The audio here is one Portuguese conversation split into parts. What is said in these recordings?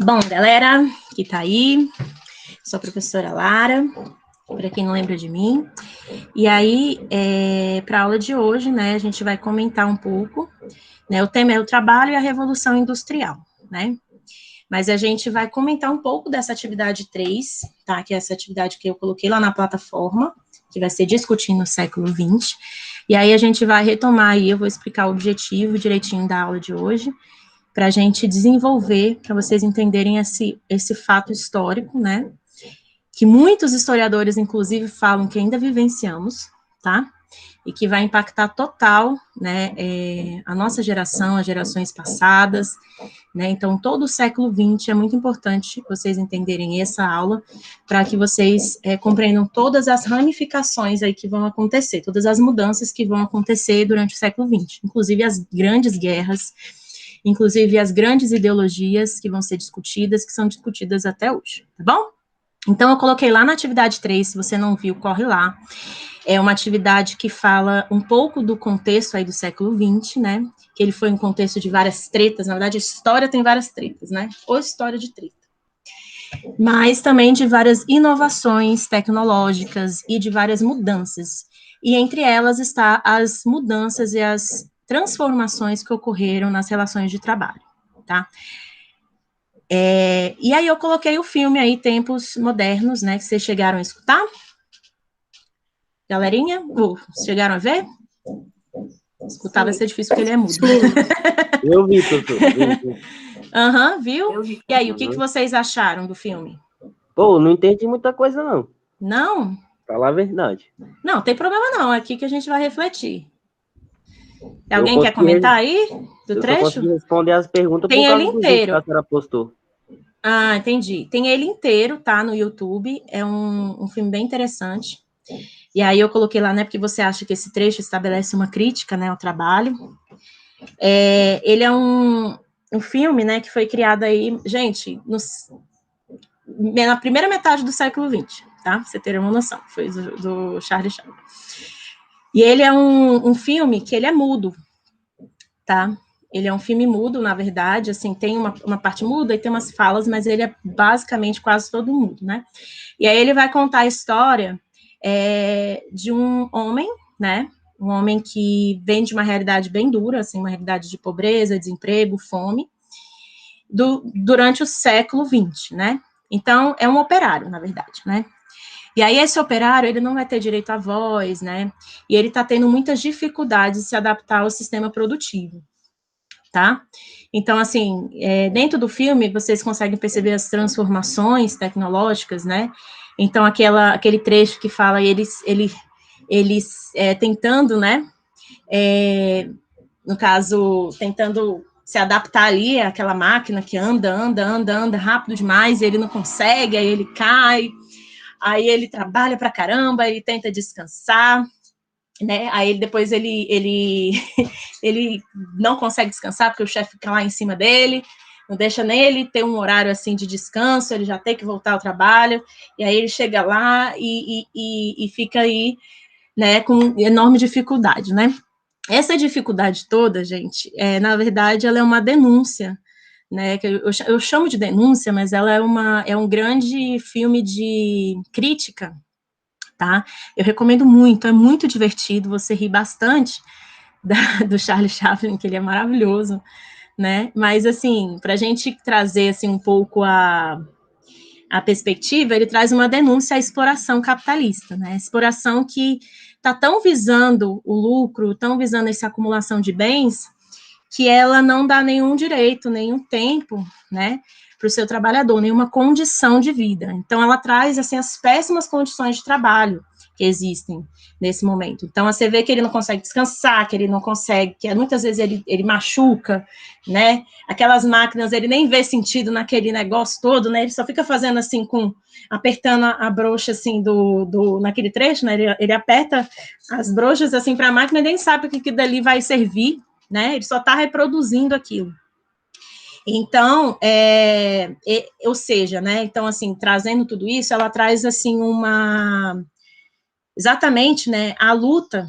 Bom, galera que tá aí, sou a professora Lara, para quem não lembra de mim. E aí, para a aula de hoje, né, a gente vai comentar um pouco, né, o tema é o trabalho e a revolução industrial, né? Mas a gente vai comentar um pouco dessa atividade 3, tá? Que é essa atividade que eu coloquei lá na plataforma, que vai ser discutindo o século XX. E aí a gente vai retomar aí, eu vou explicar o objetivo direitinho da aula de hoje, para a gente desenvolver, para vocês entenderem esse fato histórico, né? Que muitos historiadores, inclusive, falam que ainda vivenciamos, tá? E que vai impactar total, né, a nossa geração, as gerações passadas, né? Então, todo o século XX é muito importante vocês entenderem essa aula, para que vocês compreendam todas as ramificações aí que vão acontecer, todas as mudanças que vão acontecer durante o século XX, inclusive as grandes guerras, inclusive as grandes ideologias que vão ser discutidas, que são discutidas até hoje, tá bom? Então, eu coloquei lá na atividade 3, se você não viu, corre lá. É uma atividade que fala um pouco do contexto aí do século XX, né? Que ele foi um contexto de várias tretas, na verdade, a história tem várias tretas, né? Ou história de treta. Mas também de várias inovações tecnológicas e de várias mudanças. E entre elas está as mudanças e as transformações que ocorreram nas relações de trabalho, tá? E aí eu coloquei o filme aí, Tempos Modernos, né, que vocês chegaram a escutar? Galerinha? Chegaram a ver? Escutar vai ser difícil porque ele é mudo. Eu vi, professor. Aham, viu? E aí, o que vocês acharam do filme? Pô, não entendi muita coisa, não. Não? Falar a verdade. Não, tem problema não, é aqui que a gente vai refletir. Alguém quer comentar aí do trecho? Eu só consegui responder as perguntas Tem por ele causa do vídeo que inteiro. a senhora postou. Ah, entendi. Tem ele inteiro, tá, no YouTube. É um filme bem interessante. E aí eu coloquei lá, né, porque você acha que esse trecho estabelece uma crítica, né, ao trabalho. Ele é um filme, né, que foi criado aí, gente, na primeira metade do século XX, tá? Pra você ter uma noção, foi do Charlie Chaplin. E ele é um filme que ele é mudo, tá? Ele é um filme mudo, na verdade, assim, tem uma parte muda e tem umas falas, mas ele é basicamente quase todo mudo, né? E aí ele vai contar a história de um homem, né? Um homem que vem de uma realidade bem dura, assim, uma realidade de pobreza, desemprego, fome, durante o século XX, né? Então, é um operário, na verdade, né? E aí, esse operário, ele não vai ter direito à voz, né? E ele está tendo muitas dificuldades de se adaptar ao sistema produtivo, tá? Então, assim, dentro do filme, vocês conseguem perceber as transformações tecnológicas, né? Então, aquele trecho que fala eles tentando, né? No caso, tentando se adaptar ali àquela máquina que anda rápido demais, e ele não consegue, aí ele cai, aí ele trabalha pra caramba, ele tenta descansar, né? Aí depois ele não consegue descansar porque o chefe fica lá em cima dele, não deixa nele ter um horário assim de descanso, ele já tem que voltar ao trabalho, e aí ele chega lá e fica aí, né, com enorme dificuldade, né? Essa dificuldade toda, gente, na verdade, ela é uma denúncia, né, que eu chamo de denúncia, mas ela é um grande filme de crítica, tá? Eu recomendo muito, é muito divertido, você ri bastante do Charlie Chaplin, que ele é maravilhoso, né? Mas, assim, para a gente trazer, assim, um pouco a perspectiva, ele traz uma denúncia à exploração capitalista, né? Exploração que está tão visando o lucro, tão visando essa acumulação de bens, que ela não dá nenhum direito, nenhum tempo, né, para o seu trabalhador, nenhuma condição de vida. Então, ela traz, assim, as péssimas condições de trabalho que existem nesse momento. Então, você vê que ele não consegue descansar, que ele não consegue, que muitas vezes ele machuca, né, aquelas máquinas, ele nem vê sentido naquele negócio todo, né, ele só fica fazendo assim, apertando a brocha, assim, naquele trecho, né, ele aperta as brochas, assim, para a máquina, e nem sabe o que dali vai servir, né, ele só está reproduzindo aquilo. Então, ou seja, né, então, assim, trazendo tudo isso, ela traz, assim, exatamente, né, a luta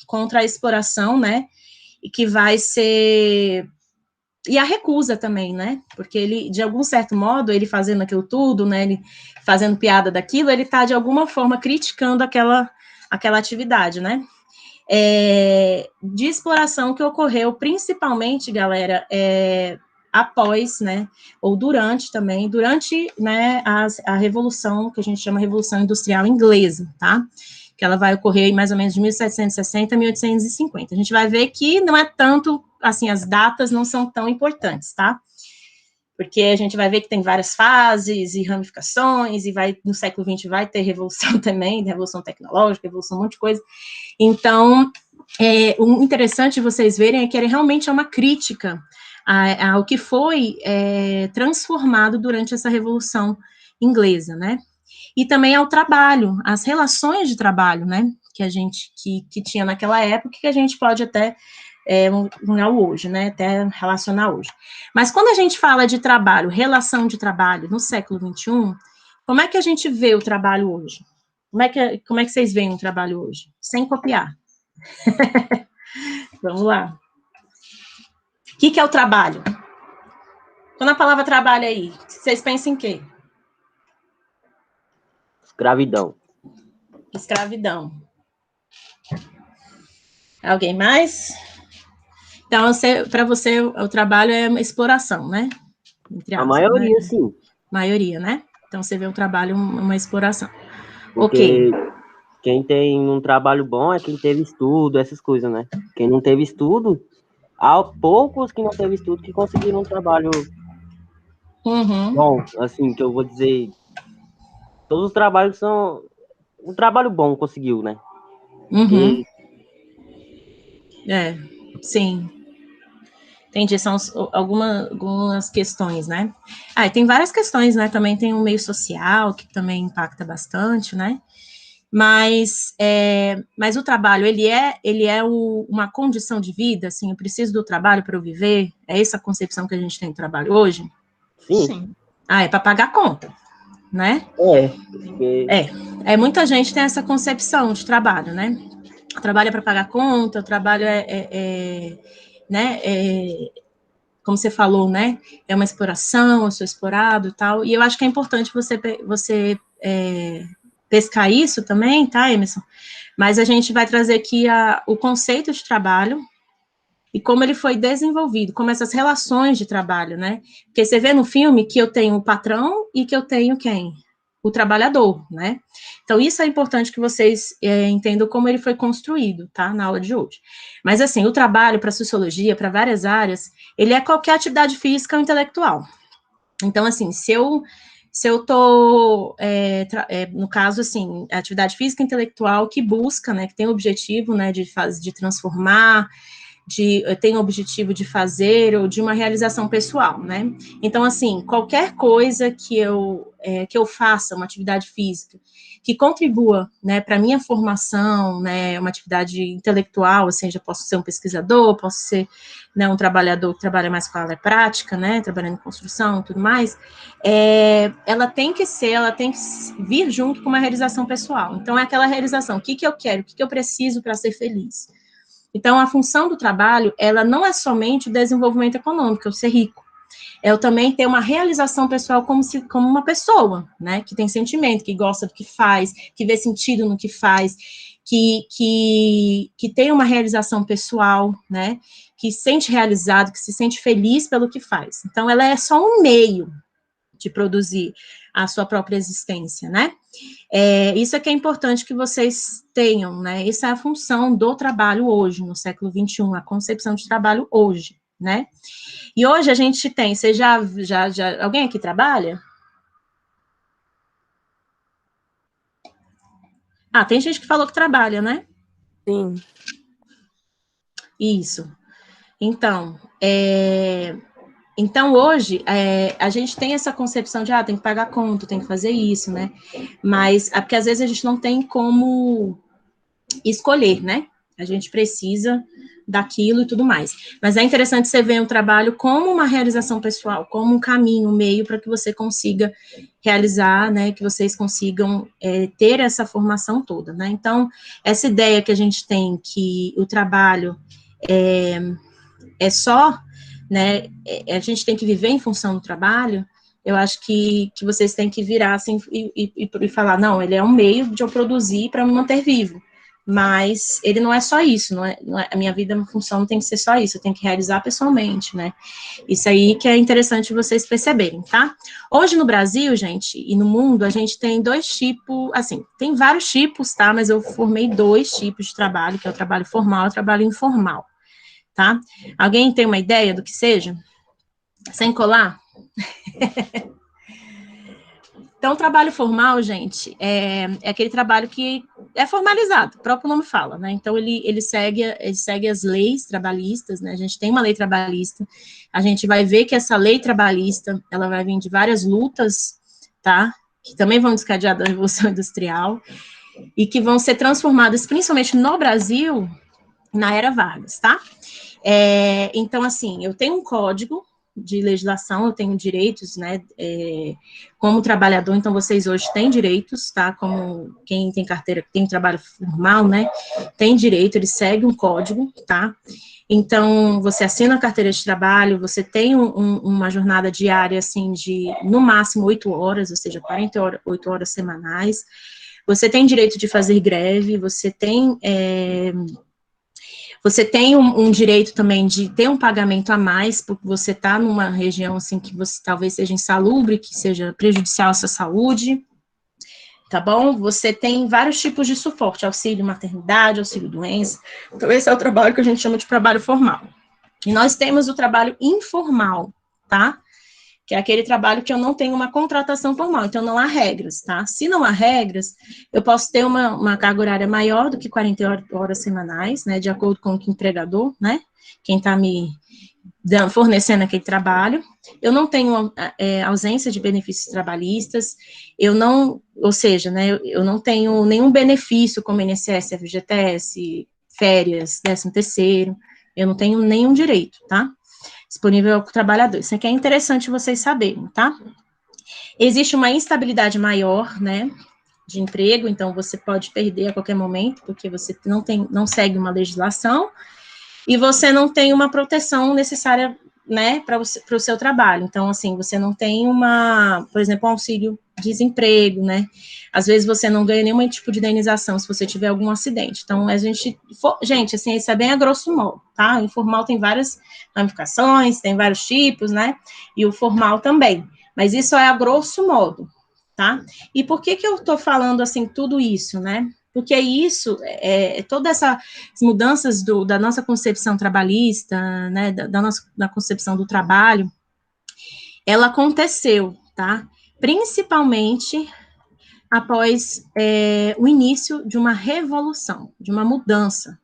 contra a exploração, né, e que vai ser E a recusa também, né? Porque ele, de algum certo modo, ele fazendo aquilo tudo, né? Ele fazendo piada daquilo, ele está, de alguma forma, criticando aquela atividade, né? De exploração que ocorreu, principalmente, galera, após, né? Ou durante também, né, a Revolução, que a gente chama Revolução Industrial Inglesa, tá? Que ela vai ocorrer mais ou menos de 1760 a 1850. A gente vai ver que não é tanto, assim, as datas não são tão importantes, tá? Porque a gente vai ver que tem várias fases e ramificações, e no século XX vai ter revolução também, revolução tecnológica, revolução, um monte de coisa. Então, o interessante de vocês verem é que ele realmente é uma crítica ao que foi transformado durante essa Revolução Inglesa, né? E também ao trabalho, às relações de trabalho, né, que a gente, que tinha naquela época, que a gente pode até unir hoje, né, até relacionar hoje. Mas quando a gente fala de trabalho, relação de trabalho no século XXI, como é que a gente vê o trabalho hoje? Como é que vocês veem o trabalho hoje? Sem copiar. Vamos lá. O que é o trabalho? Quando a palavra trabalho aí, vocês pensam em quê? Escravidão. Escravidão. Alguém mais? Então, para você, o trabalho é uma exploração, né? Entre A aspas, maioria, né? sim. Maioria, né? Então, você vê o trabalho uma exploração. Porque Ok. quem tem um trabalho bom é quem teve estudo, essas coisas, né? Quem não teve estudo, há poucos que não teve estudo que conseguiram um trabalho Uhum. bom, assim, que eu vou dizer, todos os trabalhos são um trabalho bom conseguiu, né? Uhum. Porque, Sim. Entendi, são algumas questões, né? E tem várias questões, né? Também tem um meio social, que também impacta bastante, né? Mas o trabalho, ele é uma condição de vida, assim, eu preciso do trabalho para eu viver? É essa a concepção que a gente tem do trabalho hoje? sim, É para pagar conta, né? porque Muita gente tem essa concepção de trabalho, né? O trabalho é para pagar conta, o trabalho né, como você falou, né? É uma exploração, eu sou explorado e tal. E eu acho que é importante você pescar isso também, tá, Emerson? Mas a gente vai trazer aqui o conceito de trabalho e como ele foi desenvolvido, como essas relações de trabalho, né? Porque você vê no filme que eu tenho o patrão e que eu tenho quem? O trabalhador, né? Então, isso é importante que vocês entendam como ele foi construído, tá? Na aula de hoje. Mas, assim, o trabalho para sociologia, para várias áreas, ele é qualquer atividade física ou intelectual. Então, assim, se eu estou, no caso, assim, atividade física e intelectual que busca, né, que tem o objetivo, né, de transformar, tem o objetivo de fazer ou de uma realização pessoal, né? Então, assim, qualquer coisa que eu faça, uma atividade física, que contribua, né, para a minha formação, né, uma atividade intelectual, ou seja, posso ser um pesquisador, posso ser, né, um trabalhador que trabalha mais com a área prática, né, trabalhando em construção e tudo mais, ela tem que vir junto com uma realização pessoal. Então, é aquela realização, o que eu quero, o que eu preciso para ser feliz. Então, a função do trabalho, ela não é somente o desenvolvimento econômico, eu ser rico. Eu também ter uma realização pessoal como uma pessoa, né, que tem sentimento, que gosta do que faz, que vê sentido no que faz, que tem uma realização pessoal, né, que se sente realizado, que se sente feliz pelo que faz. Então, ela é só um meio de produzir a sua própria existência, né? Isso é que é importante que vocês tenham, né? Essa é a função do trabalho hoje, no século XXI, a concepção de trabalho hoje, né? E hoje a gente tem, você já alguém aqui trabalha? Tem gente que falou que trabalha, né? Sim. Isso. Então, hoje, a gente tem essa concepção de, tem que pagar conta, tem que fazer isso, né? Mas, porque às vezes a gente não tem como escolher, né? A gente precisa daquilo e tudo mais. Mas é interessante você ver o trabalho como uma realização pessoal, como um caminho, um meio para que você consiga realizar, né? Que vocês consigam ter essa formação toda, né? Então, essa ideia que a gente tem que o trabalho é só, né, a gente tem que viver em função do trabalho, eu acho que vocês têm que virar assim e falar, não, ele é um meio de eu produzir para me manter vivo, mas ele não é só isso, não é, a minha vida, a função não tem que ser só isso, eu tenho que realizar pessoalmente, né, isso aí que é interessante vocês perceberem, tá? Hoje no Brasil, gente, e no mundo, a gente tem dois tipos, assim, tem vários tipos, tá, mas eu formei 2 tipos de trabalho, que é o trabalho formal e o trabalho informal, tá? Alguém tem uma ideia do que seja? Sem colar? Então, o trabalho formal, gente, é aquele trabalho que é formalizado, o próprio nome fala, né? Então, ele segue as leis trabalhistas, né? A gente tem uma lei trabalhista, a gente vai ver que essa lei trabalhista, ela vai vir de várias lutas, tá? Que também vão descadear da Revolução Industrial, e que vão ser transformadas, principalmente no Brasil, na Era Vargas, tá? Então, assim, eu tenho um código de legislação, eu tenho direitos, né, como trabalhador, então vocês hoje têm direitos, tá, como quem tem carteira, tem trabalho formal, né, tem direito, ele segue um código, tá, então você assina a carteira de trabalho, você tem uma jornada diária, assim, de, no máximo, 8 horas, ou seja, 48 horas semanais, você tem direito de fazer greve, você tem um direito também de ter um pagamento a mais, porque você está numa região, assim, que você talvez seja insalubre, que seja prejudicial à sua saúde, tá bom? Você tem vários tipos de suporte, auxílio maternidade, auxílio doença. Então, esse é o trabalho que a gente chama de trabalho formal. E nós temos o trabalho informal, tá? Que é aquele trabalho que eu não tenho uma contratação formal, então não há regras, tá? Se não há regras, eu posso ter uma carga horária maior do que 40 horas semanais, né, de acordo com o empregador, né, quem está me fornecendo aquele trabalho. Eu não tenho ausência de benefícios trabalhistas, eu não, ou seja, né, eu não tenho nenhum benefício como INSS, FGTS, férias, 13º, eu não tenho nenhum direito, tá? Disponível ao trabalhador. Isso aqui é interessante vocês saberem, tá? Existe uma instabilidade maior, né, de emprego, então você pode perder a qualquer momento, porque você não segue uma legislação, e você não tem uma proteção necessária, né, para o seu trabalho. Então, assim, você não tem por exemplo, um auxílio desemprego, né? Às vezes você não ganha nenhum tipo de indenização se você tiver algum acidente. Então, gente, assim, isso é bem a grosso modo, tá? O informal tem várias ramificações, tem vários tipos, né? E o formal também. Mas isso é a grosso modo, tá? E por que eu tô falando, assim, tudo isso, né? Porque isso, todas essas mudanças da nossa concepção trabalhista, né, da concepção do trabalho, ela aconteceu, tá? Principalmente após o início de uma revolução, de uma mudança,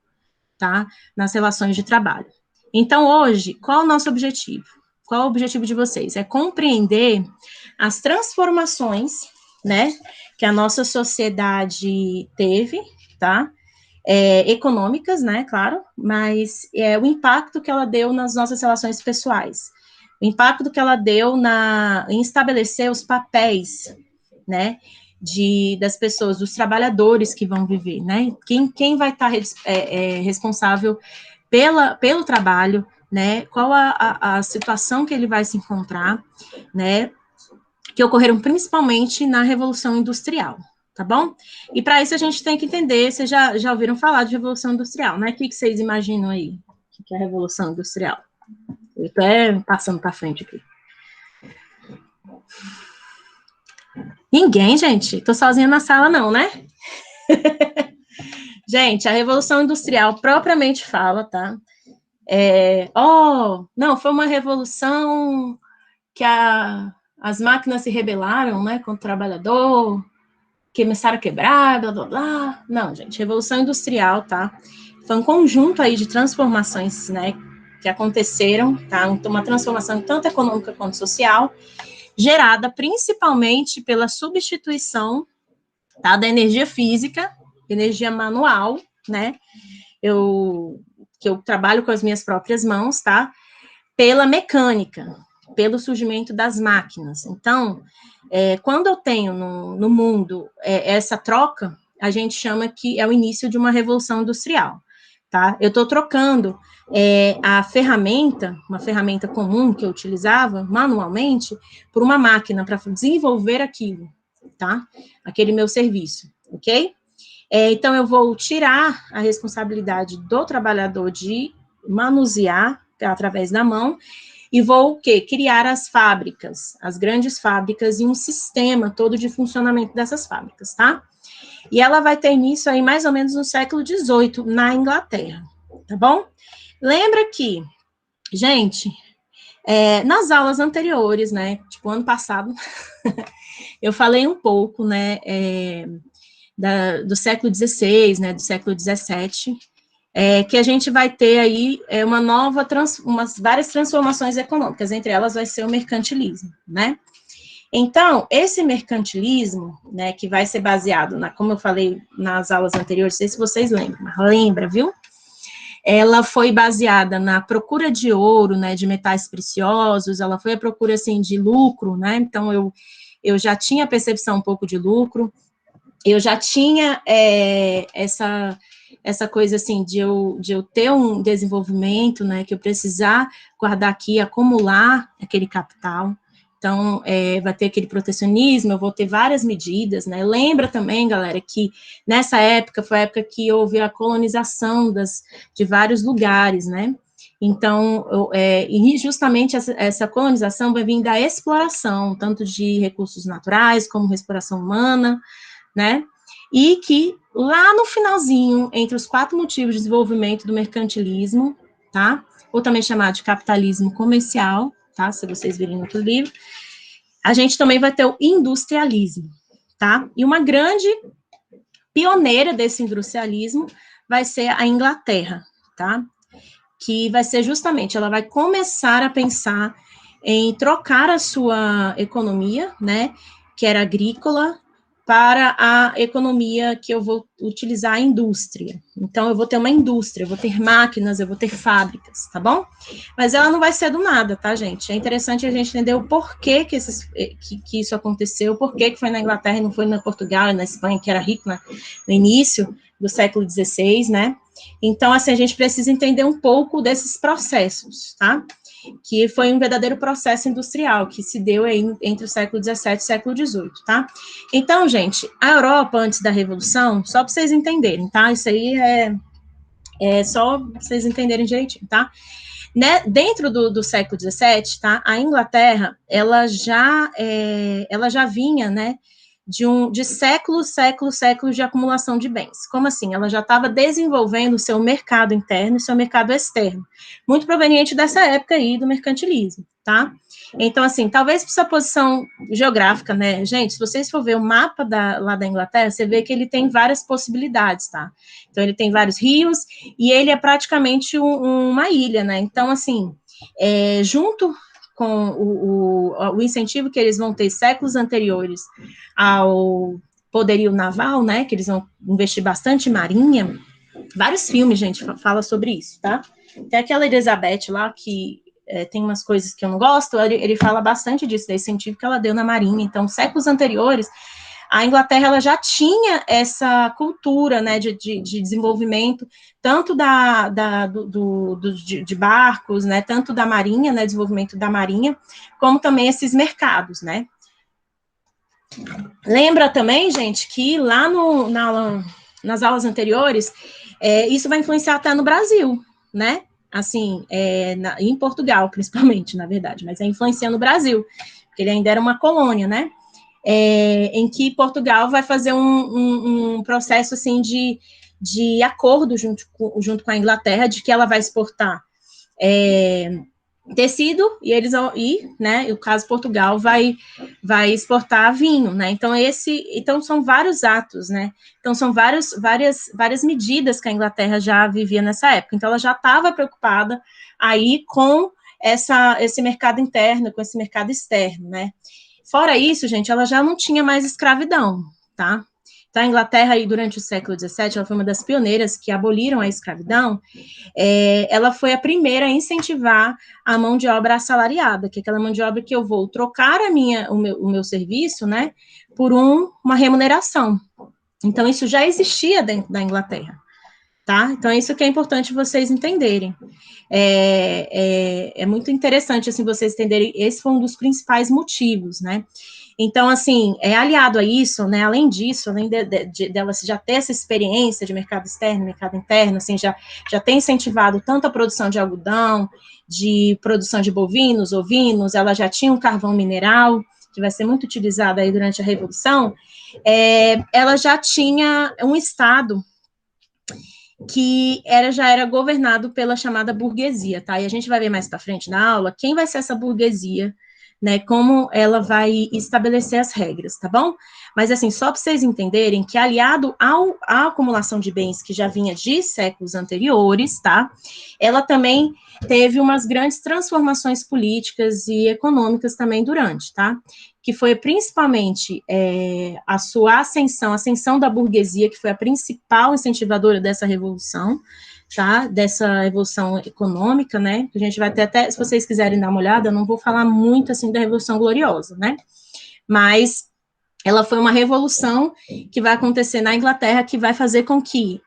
tá? Nas relações de trabalho. Então, hoje, qual é o nosso objetivo? Qual é o objetivo de vocês? É compreender as transformações, né, que a nossa sociedade teve, tá? Econômicas, né, claro, mas o impacto que ela deu nas nossas relações pessoais, o impacto que ela deu em estabelecer os papéis, né, das pessoas, dos trabalhadores que vão viver, né, quem vai estar responsável pelo trabalho, né, qual a situação que ele vai se encontrar, né, que ocorreram principalmente na Revolução Industrial, tá bom? E para isso a gente tem que entender, vocês já ouviram falar de Revolução Industrial, né? O que vocês imaginam aí? O que é a Revolução Industrial? Eu estou passando para frente aqui. Ninguém, gente. Estou sozinha na sala, não, né? Gente, a Revolução Industrial propriamente fala, tá? Não, foi uma revolução que as máquinas se rebelaram, né, contra o trabalhador, começaram a quebrar, blá, blá, blá. Não, gente, Revolução Industrial, tá? Foi um conjunto aí de transformações, né, que aconteceram, tá? Uma transformação tanto econômica quanto social, gerada principalmente pela substituição, tá, da energia física, energia manual, né? Que eu trabalho com as minhas próprias mãos, tá? Pela mecânica, pelo surgimento das máquinas. Então, quando eu tenho no mundo essa troca, a gente chama que é o início de uma revolução industrial. tá? Eu estou trocando a ferramenta, uma ferramenta comum que eu utilizava manualmente, por uma máquina para desenvolver aquilo, tá? Aquele meu serviço, ok? Então, eu vou tirar a responsabilidade do trabalhador de manusear através da mão e vou o quê? Criar as fábricas, as grandes fábricas e um sistema todo de funcionamento dessas fábricas, tá? E ela vai ter início aí mais ou menos no século XVIII, na Inglaterra, tá bom? Lembra que, gente, nas aulas anteriores, né, tipo ano passado, eu falei um pouco, né, do século XVI, né, do século XVII, que a gente vai ter aí umas várias transformações econômicas, entre elas vai ser o mercantilismo, né? Então, esse mercantilismo, né, que vai ser baseado, como eu falei nas aulas anteriores, não sei se vocês lembram, mas lembra, viu? Ela foi baseada na procura de ouro, né, de metais preciosos, ela foi a procura, assim, de lucro, né, então eu já tinha percepção um pouco de lucro, eu já tinha essa coisa, assim, de eu ter um desenvolvimento, né, que eu precisar guardar aqui, acumular aquele capital. Então, vai ter aquele protecionismo, eu vou ter várias medidas, né? Lembra também, galera, que nessa época foi a época que houve a colonização de vários lugares, né? Então, e justamente essa colonização vai vir da exploração, tanto de recursos naturais, como exploração humana, né? E que lá no finalzinho, entre os 4 motivos de desenvolvimento do mercantilismo, tá? Ou também chamado de capitalismo comercial, tá? Se vocês virem no outro livro, a gente também vai ter o industrialismo, tá? E uma grande pioneira desse industrialismo vai ser a Inglaterra, tá? Que vai ser justamente, ela vai começar a pensar em trocar a sua economia, né, que era agrícola, para a economia que eu vou utilizar a indústria. Então, eu vou ter uma indústria, eu vou ter máquinas, eu vou ter fábricas, tá bom? Mas ela não vai ser do nada, tá, gente? É interessante a gente entender o porquê que isso aconteceu, o porquê que foi na Inglaterra e não foi na Portugal e na Espanha, que era rico no início do século XVI, né? Então, assim, a gente precisa entender um pouco desses processos, tá? Que foi um verdadeiro processo industrial que se deu aí entre o século XVII e o século XVIII, tá? Então, gente, a Europa antes da Revolução, só para vocês entenderem, tá? Isso aí é só para vocês entenderem direitinho, tá? Né? Dentro do século XVII, tá? A Inglaterra, ela já vinha, né? De séculos de acumulação de bens. Como assim? Ela já estava desenvolvendo o seu mercado interno e seu mercado externo, muito proveniente dessa época aí do mercantilismo, tá? Então, assim, talvez por sua posição geográfica, né, gente, se vocês for ver o mapa lá da Inglaterra, você vê que ele tem várias possibilidades, tá? Então, ele tem vários rios e ele é praticamente uma ilha, né? Então, assim, junto com o incentivo que eles vão ter séculos anteriores ao poderio naval, né, que eles vão investir bastante em marinha, vários filmes, gente, fala sobre isso, tá? Tem aquela Elizabeth lá, que tem umas coisas que eu não gosto, ele fala bastante disso, desse incentivo que ela deu na marinha. Então, séculos anteriores, a Inglaterra ela já tinha essa cultura, né, de desenvolvimento, tanto de barcos, né, tanto da marinha, né, desenvolvimento da marinha, como também esses mercados, né. Lembra também, gente, que lá nas aulas anteriores, isso vai influenciar até no Brasil, né, assim, em Portugal, principalmente, na verdade, mas influenciando o Brasil, porque ele ainda era uma colônia, né, em que Portugal vai fazer um processo, assim, de acordo junto com a Inglaterra, de que ela vai exportar tecido, né, o caso Portugal vai exportar vinho, né, então são vários atos, né, então são várias medidas que a Inglaterra já vivia nessa época, então ela já estava preocupada aí com esse mercado interno, com esse mercado externo, né. Fora isso, gente, ela já não tinha mais escravidão, tá? Então, a Inglaterra, aí, durante o século XVII, ela foi uma das pioneiras que aboliram a escravidão. Ela foi a primeira a incentivar a mão de obra assalariada, que é aquela mão de obra que eu vou trocar o meu serviço, né, por uma remuneração. Então, isso já existia dentro da Inglaterra, tá? Então, isso que é importante vocês entenderem. É muito interessante, assim, vocês entenderem, esse foi um dos principais motivos, né? Então, assim, aliado a isso, né, além disso, além dela já ter essa experiência de mercado externo, mercado interno, assim, já tem incentivado tanto a produção de algodão, de produção de bovinos, ovinos, ela já tinha um carvão mineral, que vai ser muito utilizado aí durante a Revolução, ela já tinha um Estado que já era governado pela chamada burguesia, tá? E a gente vai ver mais para frente na aula quem vai ser essa burguesia, né? Como ela vai estabelecer as regras, tá bom? Mas assim, só para vocês entenderem que aliado à acumulação de bens que já vinha de séculos anteriores, tá? Ela também teve umas grandes transformações políticas e econômicas também durante, tá? Que foi principalmente a sua ascensão da burguesia, que foi a principal incentivadora dessa revolução, tá? Dessa revolução econômica, né? A gente vai ter até, se vocês quiserem dar uma olhada, eu não vou falar muito, assim, da Revolução Gloriosa, né? Mas ela foi uma revolução que vai acontecer na Inglaterra, que vai fazer com que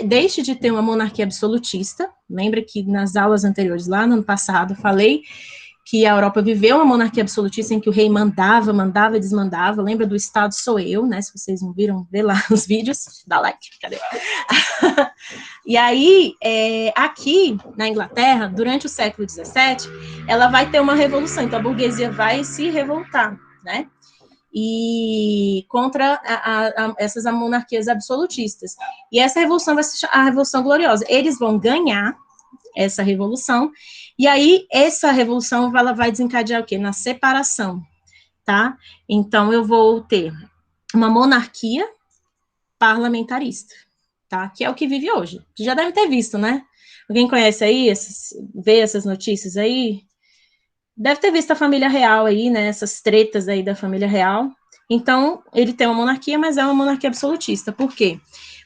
deixe de ter uma monarquia absolutista. Lembra que nas aulas anteriores, lá no ano passado, falei que a Europa viveu uma monarquia absolutista em que o rei mandava e desmandava. Lembra do Estado sou eu, né? Se vocês não viram, vê lá os vídeos, dá like, cadê? E aí, aqui na Inglaterra, durante o século XVII, ela vai ter uma revolução, então a burguesia vai se revoltar, né? E contra essas monarquias absolutistas. E essa revolução vai ser a Revolução Gloriosa. Eles vão ganhar essa revolução, e aí essa revolução ela vai desencadear o quê? Na separação, tá? Então eu vou ter uma monarquia parlamentarista, tá? Que é o que vive hoje. Já deve ter visto, né? Alguém conhece aí, vê essas notícias aí? Deve ter visto a família real aí, né? Essas tretas aí da família real. Então, ele tem uma monarquia, mas é uma monarquia absolutista. Por quê?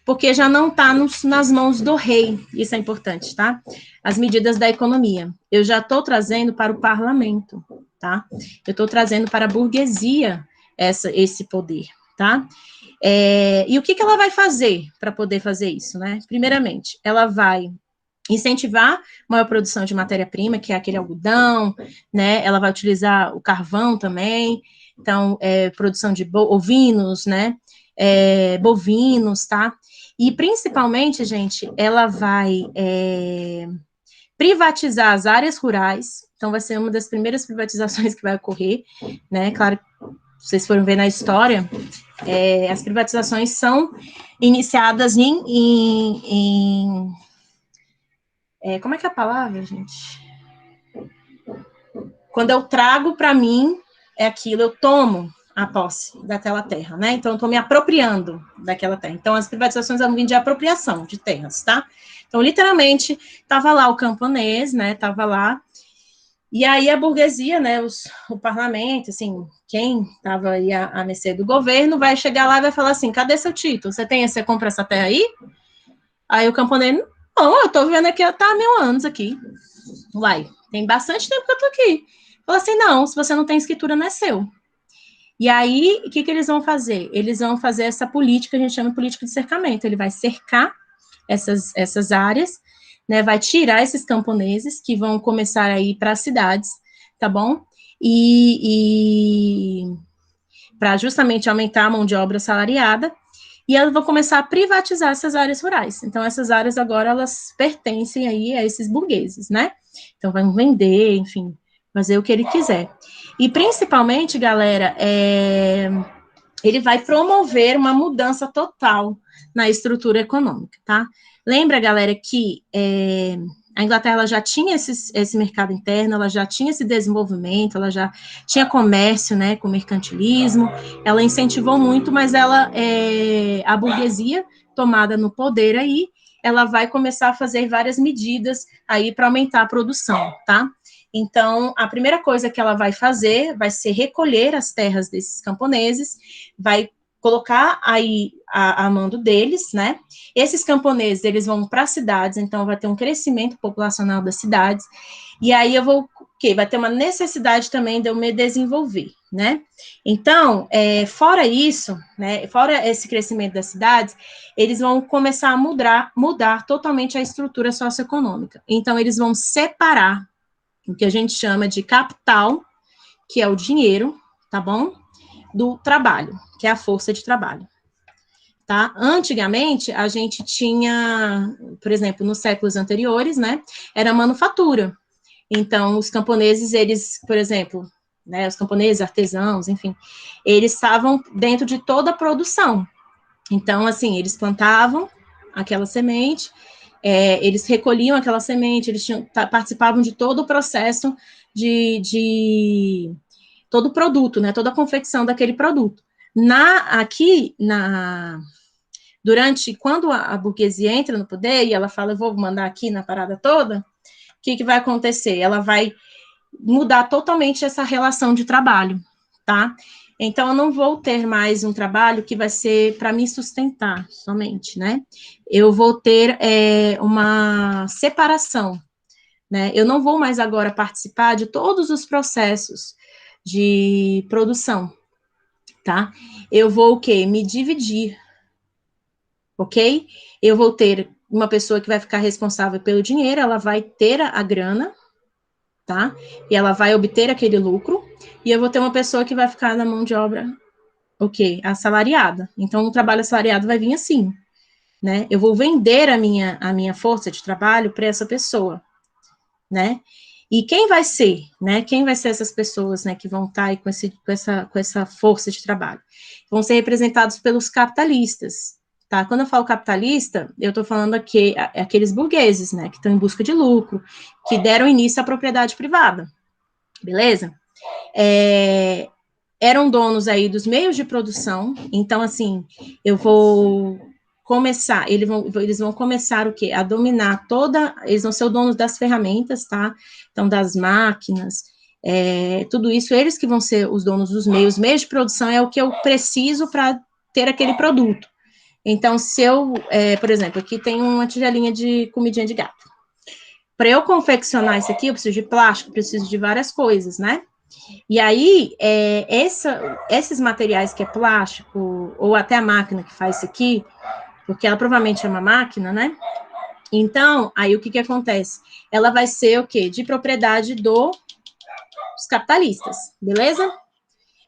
Porque já não está nas mãos do rei. Isso é importante, tá? As medidas da economia. Eu já estou trazendo para o parlamento, tá? Eu estou trazendo para a burguesia esse poder, tá? E o que ela vai fazer para poder fazer isso, né? Primeiramente, ela vai incentivar maior produção de matéria-prima, que é aquele algodão, né? Ela vai utilizar o carvão também, então, produção de ovinos, né? Bovinos, tá? E, principalmente, gente, ela vai privatizar as áreas rurais, então vai ser uma das primeiras privatizações que vai ocorrer, né? Claro, se vocês forem ver na história, as privatizações são iniciadas como é que é a palavra, gente? Quando eu trago para mim, aquilo, eu tomo a posse daquela terra, né? Então, eu estou me apropriando daquela terra. Então, as privatizações vão vir de apropriação de terras, tá? Então, literalmente, estava lá o camponês, né? Estava lá. E aí, a burguesia, né? O parlamento, assim, quem estava aí à mercê do governo, vai chegar lá e vai falar assim: cadê seu título? Você compra essa terra aí? Aí o camponês, não, eu tô vivendo aqui, tá há 1000 anos aqui. Uai, tem bastante tempo que eu tô aqui. Falou assim, não, se você não tem escritura, não é seu. E aí, o que eles vão fazer? Eles vão fazer essa política, a gente chama de política de cercamento. Ele vai cercar essas áreas, né, vai tirar esses camponeses que vão começar a ir para as cidades, tá bom? E para justamente aumentar a mão de obra salariada, e elas vão começar a privatizar essas áreas rurais. Então, essas áreas agora, elas pertencem aí a esses burgueses, né? Então, vão vender, enfim, fazer o que ele quiser. E, principalmente, galera, ele vai promover uma mudança total na estrutura econômica, tá? Lembra, galera, que a Inglaterra ela já tinha esse mercado interno, ela já tinha esse desenvolvimento, ela já tinha comércio, né, com mercantilismo, ela incentivou muito, mas a burguesia tomada no poder aí, ela vai começar a fazer várias medidas aí para aumentar a produção, tá? Então, a primeira coisa que ela vai fazer vai ser recolher as terras desses camponeses, vai colocar aí a mando deles, né? Esses camponeses, eles vão para as cidades, então vai ter um crescimento populacional das cidades, e aí eu vou, vai ter uma necessidade também de eu me desenvolver, né? Então, fora isso, né, fora esse crescimento das cidades, eles vão começar a mudar totalmente a estrutura socioeconômica. Então, eles vão separar o que a gente chama de capital, que é o dinheiro, tá bom? Do trabalho, que é a força de trabalho. Tá? Antigamente, a gente tinha, por exemplo, nos séculos anteriores, né, era manufatura. Então, os camponeses, eles, por exemplo, né, os camponeses, artesãos, enfim, eles estavam dentro de toda a produção. Então, assim, eles plantavam aquela semente, eles recolhiam aquela semente, eles participavam de todo o processo de todo o produto, né, toda a confecção daquele produto. Durante, quando a burguesia entra no poder e ela fala, eu vou mandar aqui na parada toda, o que vai acontecer? Ela vai mudar totalmente essa relação de trabalho, tá? Então, eu não vou ter mais um trabalho que vai ser para me sustentar somente, né? Eu vou ter uma separação, né? Eu não vou mais agora participar de todos os processos de produção, tá? Eu vou o quê? Me dividir, ok? Eu vou ter uma pessoa que vai ficar responsável pelo dinheiro, ela vai ter a grana, tá? E ela vai obter aquele lucro, e eu vou ter uma pessoa que vai ficar na mão de obra, ok? Assalariada. Então, o trabalho assalariado vai vir assim, né? Eu vou vender a minha força de trabalho para essa pessoa, né? E quem vai ser, né? Quem vai ser essas pessoas, né, que vão estar aí com essa força de trabalho? Vão ser representados pelos capitalistas, tá? Quando eu falo capitalista, eu estou falando aqui aqueles burgueses, né, que estão em busca de lucro, que deram início à propriedade privada, beleza? Eram donos aí dos meios de produção, então, assim, eu vou começar, eles vão começar o quê? A dominar eles vão ser os donos das ferramentas, tá? Então, das máquinas, tudo isso, eles que vão ser os donos dos meios de produção é o que eu preciso para ter aquele produto. Então, se eu, por exemplo, aqui tem uma tigelinha de comidinha de gato. Para eu confeccionar isso aqui, eu preciso de plástico, preciso de várias coisas, né? E aí, esses materiais que é plástico, ou até a máquina que faz isso aqui, porque ela provavelmente é uma máquina, né? Então, aí o que acontece? Ela vai ser o quê? De propriedade dos capitalistas, beleza?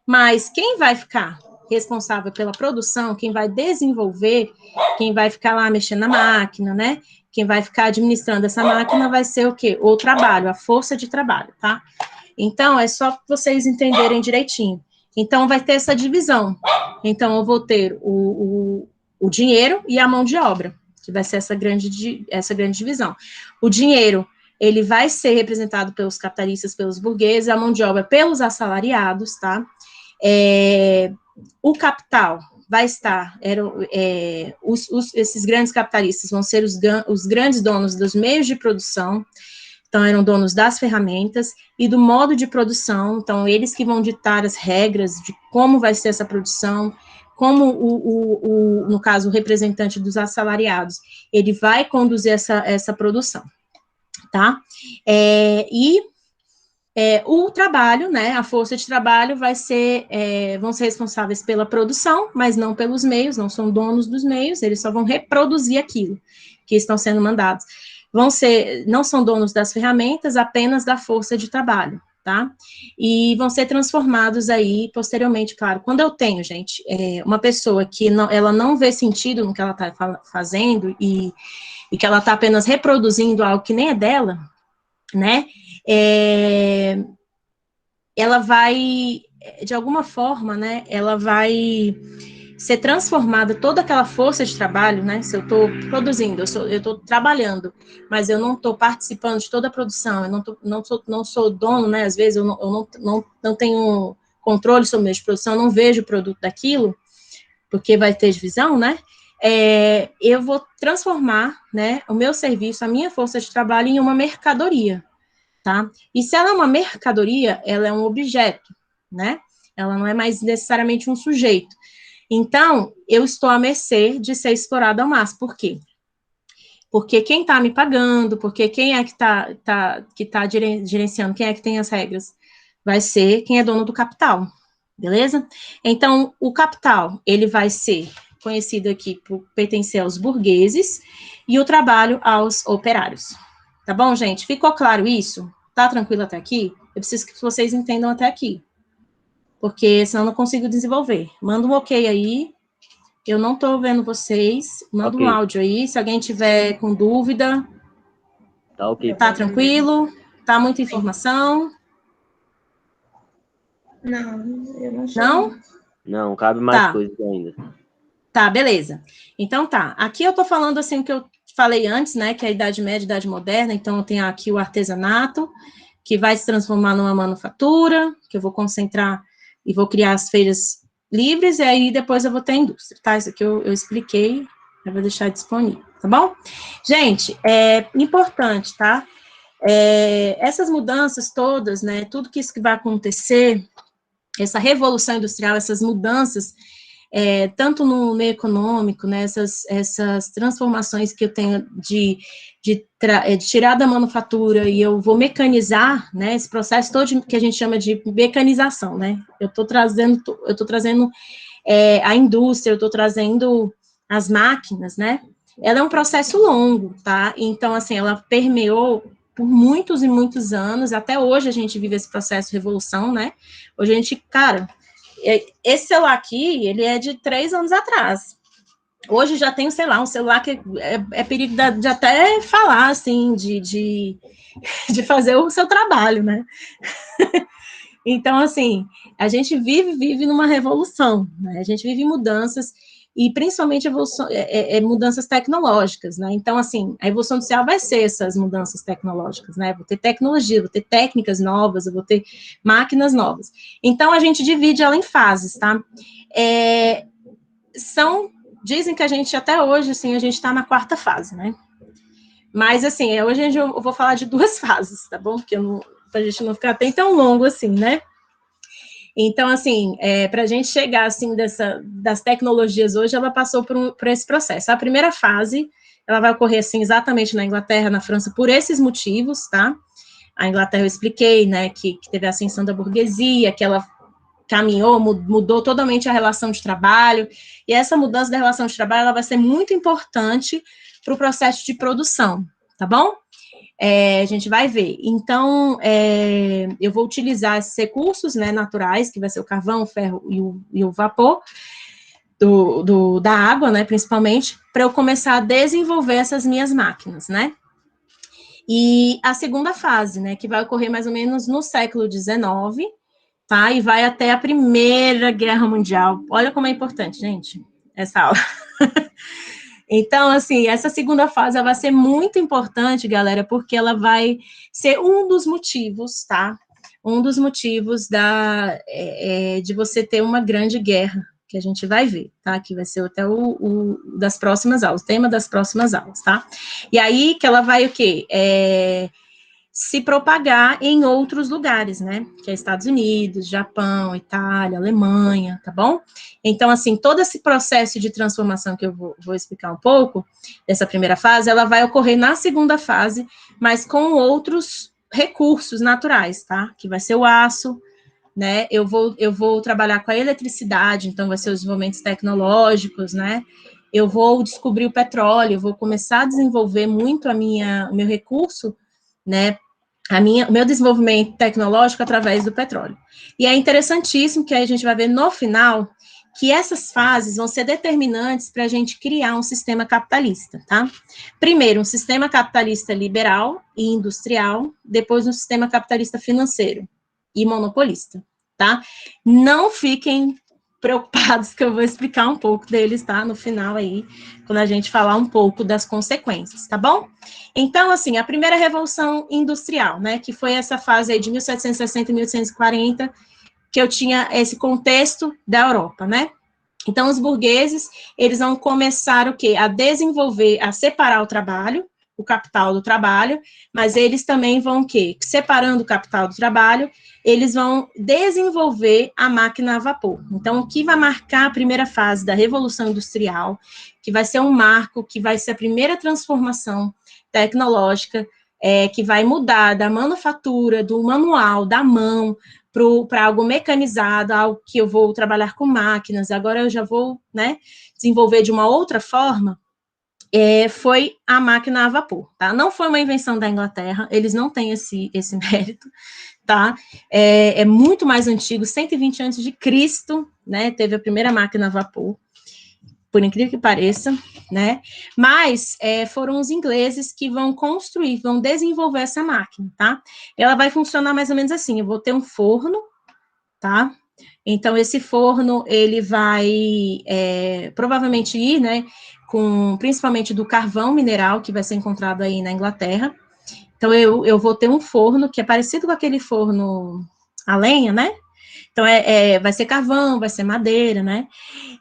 Mas quem vai ficar responsável pela produção, quem vai desenvolver, quem vai ficar lá mexendo na máquina, né? Quem vai ficar administrando essa máquina vai ser o quê? O trabalho, a força de trabalho, tá? Então, é só vocês entenderem direitinho. Então, vai ter essa divisão. Então, eu vou ter o dinheiro e a mão de obra, que vai ser essa grande divisão. O dinheiro, ele vai ser representado pelos capitalistas, pelos burgueses, a mão de obra pelos assalariados, tá? O capital vai estar, esses grandes capitalistas vão ser os grandes donos dos meios de produção, então eram donos das ferramentas e do modo de produção, então eles que vão ditar as regras de como vai ser essa produção, como no caso, o representante dos assalariados, ele vai conduzir essa produção, tá? O trabalho, né, a força de trabalho vão ser responsáveis pela produção, mas não pelos meios, não são donos dos meios, eles só vão reproduzir aquilo que estão sendo mandados. Não são donos das ferramentas, apenas da força de trabalho, tá? E vão ser transformados aí posteriormente, claro. Quando eu tenho, gente, uma pessoa que ela não vê sentido no que ela está fazendo e que ela está apenas reproduzindo algo que nem é dela, né? Ela vai, de alguma forma, né? Ela vai ser transformada, toda aquela força de trabalho, né? Se eu estou produzindo, eu estou trabalhando, mas eu não estou participando de toda a produção, eu não sou dono, né? Às vezes eu não tenho controle sobre o meio de produção, eu não vejo o produto daquilo, porque vai ter divisão, né? Eu vou transformar, né, o meu serviço, a minha força de trabalho em uma mercadoria, tá? E se ela é uma mercadoria, ela é um objeto, né? Ela não é mais necessariamente um sujeito. Então, eu estou à mercê de ser explorado ao máximo. Por quê? Porque quem está me pagando, porque quem é que está gerenciando, quem é que tem as regras, vai ser quem é dono do capital, beleza? Então, o capital, ele vai ser conhecido aqui por pertencer aos burgueses e o trabalho aos operários. Tá bom, gente? Ficou claro isso? Tá tranquilo até aqui? Eu preciso que vocês entendam até aqui, porque senão eu não consigo desenvolver. Manda um ok aí. Eu não estou vendo vocês. Manda um Ok, áudio aí. Se alguém tiver com dúvida, tá ok. tá tranquilo? Tá muita informação? Não, eu não sei. Não? Não, cabe mais Tá. coisas ainda. Tá, beleza. Então tá. Aqui eu tô falando assim o que eu falei antes, né? Que é a Idade Média, Idade Moderna. Então eu tenho aqui o artesanato, que vai se transformar numa manufatura, que eu vou concentrar e vou criar as feiras livres, e aí depois eu vou ter a indústria, tá? Isso aqui eu expliquei, eu vou deixar disponível, tá bom? Gente, é importante, tá? Essas mudanças todas, né? Tudo que isso que vai acontecer, essa revolução industrial, essas mudanças, tanto no meio econômico, né, essas transformações que eu tenho de tirar da manufatura e eu vou mecanizar, né, esse processo todo que a gente chama de mecanização, né, eu estou trazendo a indústria, eu estou trazendo as máquinas, né, ela é um processo longo, tá, então, assim, ela permeou por muitos e muitos anos, até hoje a gente vive esse processo de revolução, né, hoje a gente, cara, esse celular aqui, ele é de 3 anos atrás. Hoje já tem, sei lá, um celular que é perigo de até falar, assim, de fazer o seu trabalho, né? Então, assim, a gente vive numa revolução, né? A gente vive mudanças, e principalmente mudanças tecnológicas, né? Então, assim, a evolução industrial vai ser essas mudanças tecnológicas, né? Vou ter tecnologia, vou ter técnicas novas, eu vou ter máquinas novas. Então, a gente divide ela em fases, tá? Dizem que a gente, até hoje, assim, a gente está na 4ª fase, né? Mas, assim, hoje eu vou falar de 2 fases, tá bom? Porque pra gente não ficar até tão longo assim, né? Então, assim, para a gente chegar, assim, das tecnologias hoje, ela passou por esse processo. A primeira fase, ela vai ocorrer, assim, exatamente na Inglaterra, na França, por esses motivos, tá? A Inglaterra, eu expliquei, né, que teve a ascensão da burguesia, que ela caminhou, mudou totalmente a relação de trabalho, e essa mudança da relação de trabalho, ela vai ser muito importante para o processo de produção, tá bom? A gente vai ver. Então, eu vou utilizar esses recursos, né, naturais, que vai ser o carvão, o ferro e o vapor, da água, né, principalmente, para eu começar a desenvolver essas minhas máquinas, né? E a segunda fase, né, que vai ocorrer mais ou menos no século XIX, tá? E vai até a Primeira Guerra Mundial. Olha como é importante, gente, essa aula. Então, assim, essa segunda fase vai ser muito importante, galera, porque ela vai ser um dos motivos, tá? Um dos motivos de você ter uma grande guerra, que a gente vai ver, tá? Que vai ser até das próximas aulas, o tema das próximas aulas, tá? E aí que ela vai o quê? Se propagar em outros lugares, né? Que é Estados Unidos, Japão, Itália, Alemanha, tá bom? Então, assim, todo esse processo de transformação que eu vou explicar um pouco, dessa primeira fase, ela vai ocorrer na segunda fase, mas com outros recursos naturais, tá? Que vai ser o aço, né? Eu vou trabalhar com a eletricidade, então vai ser os desenvolvimentos tecnológicos, né? Eu vou descobrir o petróleo, eu vou começar a desenvolver muito o meu recurso, né? O meu desenvolvimento tecnológico através do petróleo. E é interessantíssimo que aí a gente vai ver no final que essas fases vão ser determinantes para a gente criar um sistema capitalista, tá? Primeiro, um sistema capitalista liberal e industrial, depois um sistema capitalista financeiro e monopolista, tá? Não fiquem preocupados que eu vou explicar um pouco deles, tá? No final aí, quando a gente falar um pouco das consequências, tá bom? Então, assim, a primeira revolução industrial, né, que foi essa fase aí de 1760 e 1840, que eu tinha esse contexto da Europa, né? Então, os burgueses, eles vão começar o quê? A desenvolver, a separar o trabalho, o capital do trabalho, mas eles também vão o quê? Separando o capital do trabalho, eles vão desenvolver a máquina a vapor. Então, o que vai marcar a primeira fase da Revolução Industrial, que vai ser um marco, que vai ser a primeira transformação tecnológica, que vai mudar da manufatura, do manual, da mão, para algo mecanizado, algo que eu vou trabalhar com máquinas, agora eu já vou, né, desenvolver de uma outra forma, foi a máquina a vapor, tá? Não foi uma invenção da Inglaterra, eles não têm esse mérito, tá? É muito mais antigo, 120 antes de Cristo, né, teve a primeira máquina a vapor, por incrível que pareça, né? Mas foram os ingleses que vão construir, vão desenvolver essa máquina, tá? Ela vai funcionar mais ou menos assim, eu vou ter um forno, tá? Então, esse forno, ele vai provavelmente ir, né, principalmente do carvão mineral, que vai ser encontrado aí na Inglaterra. Então, eu vou ter um forno que é parecido com aquele forno a lenha, né? Então, vai ser carvão, vai ser madeira, né?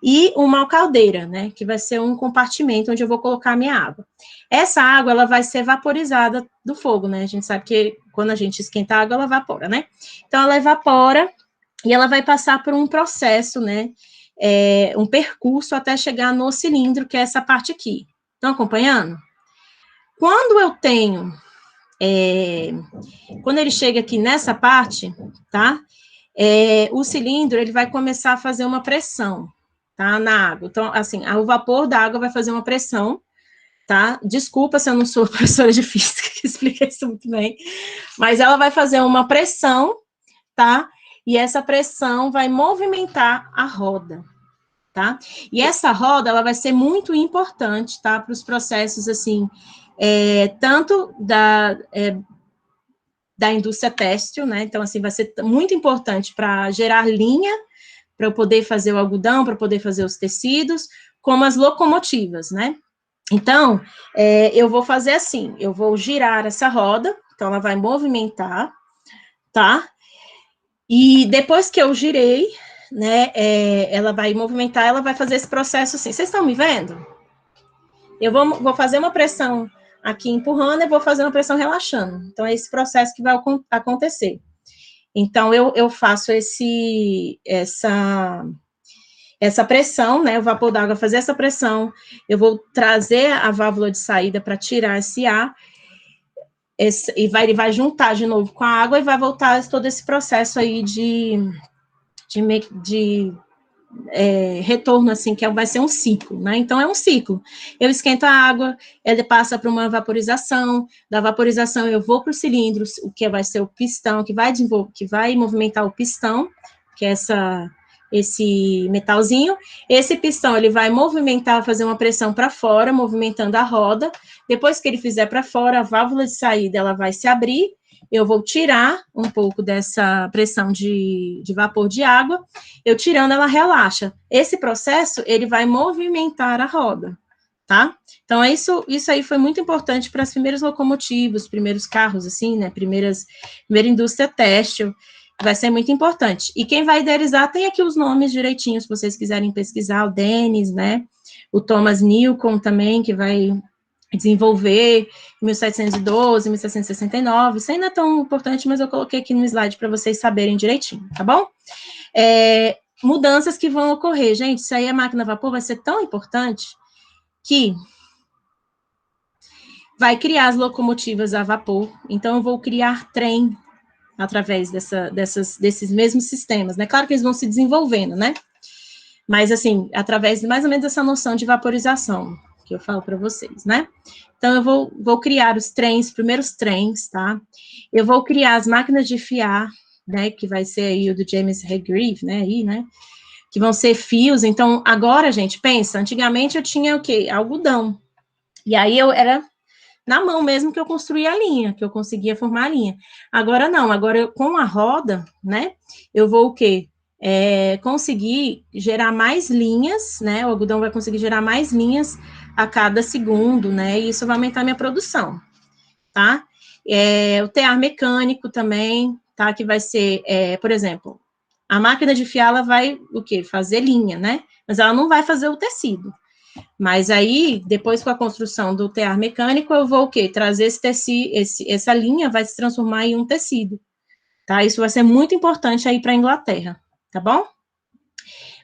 E uma caldeira, né? Que vai ser um compartimento onde eu vou colocar a minha água. Essa água, ela vai ser vaporizada do fogo, né? A gente sabe que quando a gente esquenta a água, ela evapora, né? Então, ela evapora e ela vai passar por um processo, né? Um percurso até chegar no cilindro, que é essa parte aqui. Estão acompanhando? Quando eu tenho... quando ele chega aqui nessa parte, tá? O cilindro, ele vai começar a fazer uma pressão, tá, na água. Então, assim, o vapor da água vai fazer uma pressão, tá? Desculpa se eu não sou professora de física, que explica isso muito bem, mas ela vai fazer uma pressão, tá? E essa pressão vai movimentar a roda, tá? E essa roda, ela vai ser muito importante, tá? Para os processos, assim, tanto da indústria têxtil, né? Então, assim, vai ser muito importante para gerar linha, para eu poder fazer o algodão, para poder fazer os tecidos, como as locomotivas, né? Então, eu vou fazer assim, eu vou girar essa roda, então ela vai movimentar, tá? E depois que eu girei, né, ela vai movimentar, ela vai fazer esse processo assim. Vocês estão me vendo? Eu vou fazer uma pressão aqui empurrando e vou fazer uma pressão relaxando. Então, é esse processo que vai acontecer. Então, eu faço essa pressão, né, o vapor d'água fazer essa pressão, eu vou trazer a válvula de saída para tirar esse ar, ele vai juntar de novo com a água e vai voltar todo esse processo aí de retorno, assim, que vai ser um ciclo, né? Então, é um ciclo. Eu esquento a água, ele passa para uma vaporização, da vaporização eu vou para o cilindro, o que vai ser o pistão, que vai movimentar o pistão, que é esse metalzinho. Esse pistão, ele vai movimentar, fazer uma pressão para fora, movimentando a roda. Depois que ele fizer para fora, a válvula de saída, ela vai se abrir, eu vou tirar um pouco dessa pressão de vapor de água, eu tirando, ela relaxa. Esse processo, ele vai movimentar a roda, tá? Então, isso aí foi muito importante para as primeiras locomotivas, os primeiros carros, assim, né, primeira indústria têxtil, vai ser muito importante. E quem vai idealizar, tem aqui os nomes direitinhos, se vocês quiserem pesquisar, o Dennis, né, o Thomas Newcomb também, que vai desenvolver em 1712, 1769, isso ainda é tão importante, mas eu coloquei aqui no slide para vocês saberem direitinho, tá bom? Mudanças que vão ocorrer, gente, isso aí a máquina a vapor vai ser tão importante que vai criar as locomotivas a vapor, então eu vou criar trem através desses mesmos sistemas, né? Claro que eles vão se desenvolvendo, né? Mas, assim, através de mais ou menos essa noção de vaporização, que eu falo para vocês, né? Então, eu vou criar os primeiros trens, tá? Eu vou criar as máquinas de fiar, né? Que vai ser aí o do James Hargreaves, né? Aí, né? Que vão ser fios. Então, agora, gente, pensa, antigamente eu tinha o quê? Algodão. E aí eu era na mão mesmo que eu construía a linha, que eu conseguia formar a linha. Agora não, agora com a roda, né? Eu vou o quê? Conseguir gerar mais linhas, né? O algodão vai conseguir gerar mais linhas a cada segundo, né? E isso vai aumentar a minha produção, tá? O tear mecânico também, tá? Que vai ser, por exemplo, a máquina de fiar, ela vai o quê? Fazer linha, né? Mas ela não vai fazer o tecido. Mas aí, depois com a construção do tear mecânico, eu vou o quê? Trazer esse tecido, essa linha vai se transformar em um tecido, tá? Isso vai ser muito importante aí para a Inglaterra, tá bom?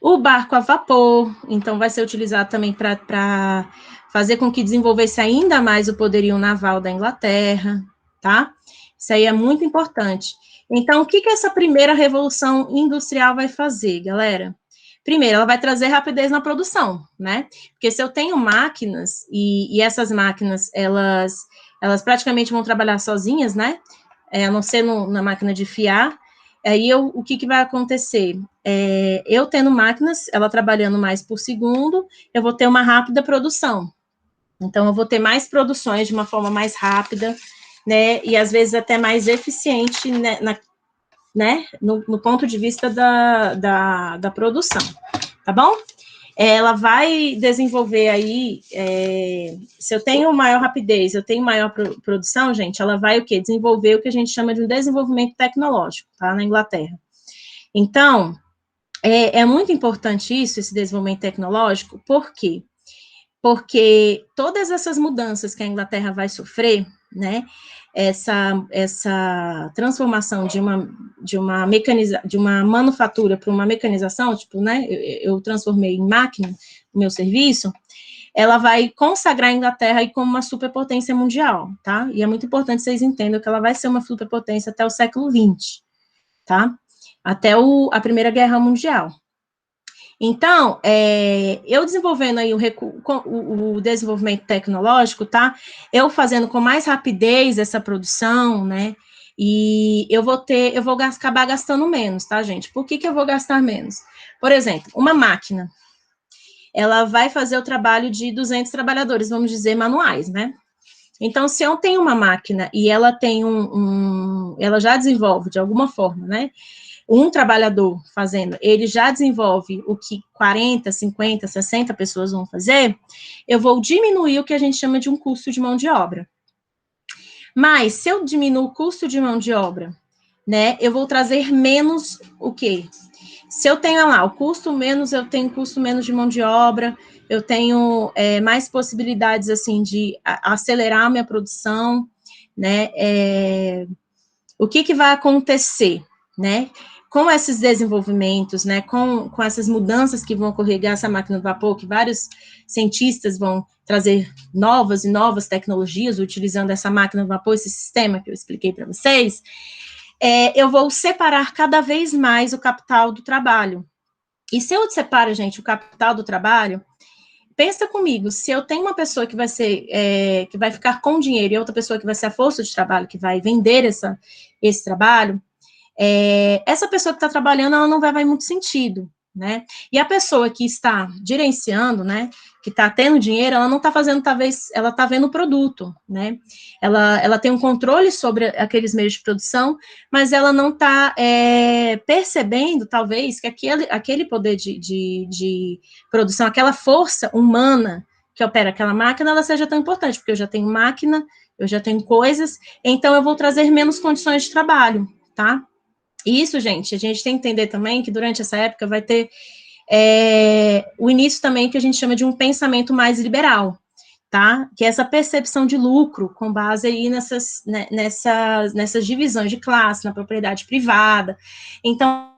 O barco a vapor, então, vai ser utilizado também para fazer com que desenvolvesse ainda mais o poderio naval da Inglaterra, tá? Isso aí é muito importante. Então, o que essa primeira revolução industrial vai fazer, galera? Primeiro, ela vai trazer rapidez na produção, né? Porque se eu tenho máquinas, e essas máquinas, elas praticamente vão trabalhar sozinhas, né? A não ser na máquina de fiar, aí o que vai acontecer? Eu tendo máquinas, ela trabalhando mais por segundo, eu vou ter uma rápida produção. Então, eu vou ter mais produções de uma forma mais rápida, né? E às vezes até mais eficiente, né, no ponto de vista da produção, tá bom? Ela vai desenvolver aí, se eu tenho maior rapidez, eu tenho maior produção, gente, ela vai o quê? Desenvolver o que a gente chama de um desenvolvimento tecnológico, tá, na Inglaterra. Então, é muito importante isso, esse desenvolvimento tecnológico, por quê? Porque todas essas mudanças que a Inglaterra vai sofrer, né, essa transformação de uma manufatura para uma mecanização, tipo, né, eu transformei em máquina o meu serviço, ela vai consagrar a Inglaterra aí como uma superpotência mundial, tá? E é muito importante vocês entendam que ela vai ser uma superpotência até o século XX, tá? Até a Primeira Guerra Mundial. Então, eu desenvolvendo aí o desenvolvimento tecnológico, tá? Eu fazendo com mais rapidez essa produção, né? E eu vou acabar gastando menos, tá, gente? Por que eu vou gastar menos? Por exemplo, uma máquina, ela vai fazer o trabalho de 200 trabalhadores, vamos dizer, manuais, né? Então, se eu tenho uma máquina e ela tem ela já desenvolve de alguma forma, né? Um trabalhador fazendo, ele já desenvolve o que 40, 50, 60 pessoas vão fazer, eu vou diminuir o que a gente chama de um custo de mão de obra. Mas, se eu diminuo o custo de mão de obra, né, eu vou trazer menos o quê? Se eu tenho lá o custo menos, eu tenho custo menos de mão de obra, eu tenho mais possibilidades, assim, de acelerar a minha produção, né, o que vai acontecer, né, com esses desenvolvimentos, né, com essas mudanças que vão ocorrer graças à máquina do vapor, que vários cientistas vão trazer novas e novas tecnologias utilizando essa máquina do vapor, esse sistema que eu expliquei para vocês, eu vou separar cada vez mais o capital do trabalho. E se eu separo, gente, o capital do trabalho, pensa comigo, se eu tenho uma pessoa que vai ser, que vai ficar com dinheiro e outra pessoa que vai ser a força de trabalho, que vai vender esse trabalho, essa pessoa que está trabalhando, ela não vai muito sentido, né? E a pessoa que está gerenciando, né, que está tendo dinheiro, ela não está fazendo, talvez, ela está vendo o produto, né? Ela tem um controle sobre aqueles meios de produção, mas ela não está percebendo, talvez, que aquele poder de produção, aquela força humana que opera aquela máquina, ela seja tão importante, porque eu já tenho máquina, eu já tenho coisas, então eu vou trazer menos condições de trabalho, tá? Isso, gente, a gente tem que entender também que durante essa época vai ter o início também que a gente chama de um pensamento mais liberal, tá? Que é essa percepção de lucro com base aí nessas divisões de classe, na propriedade privada. Então,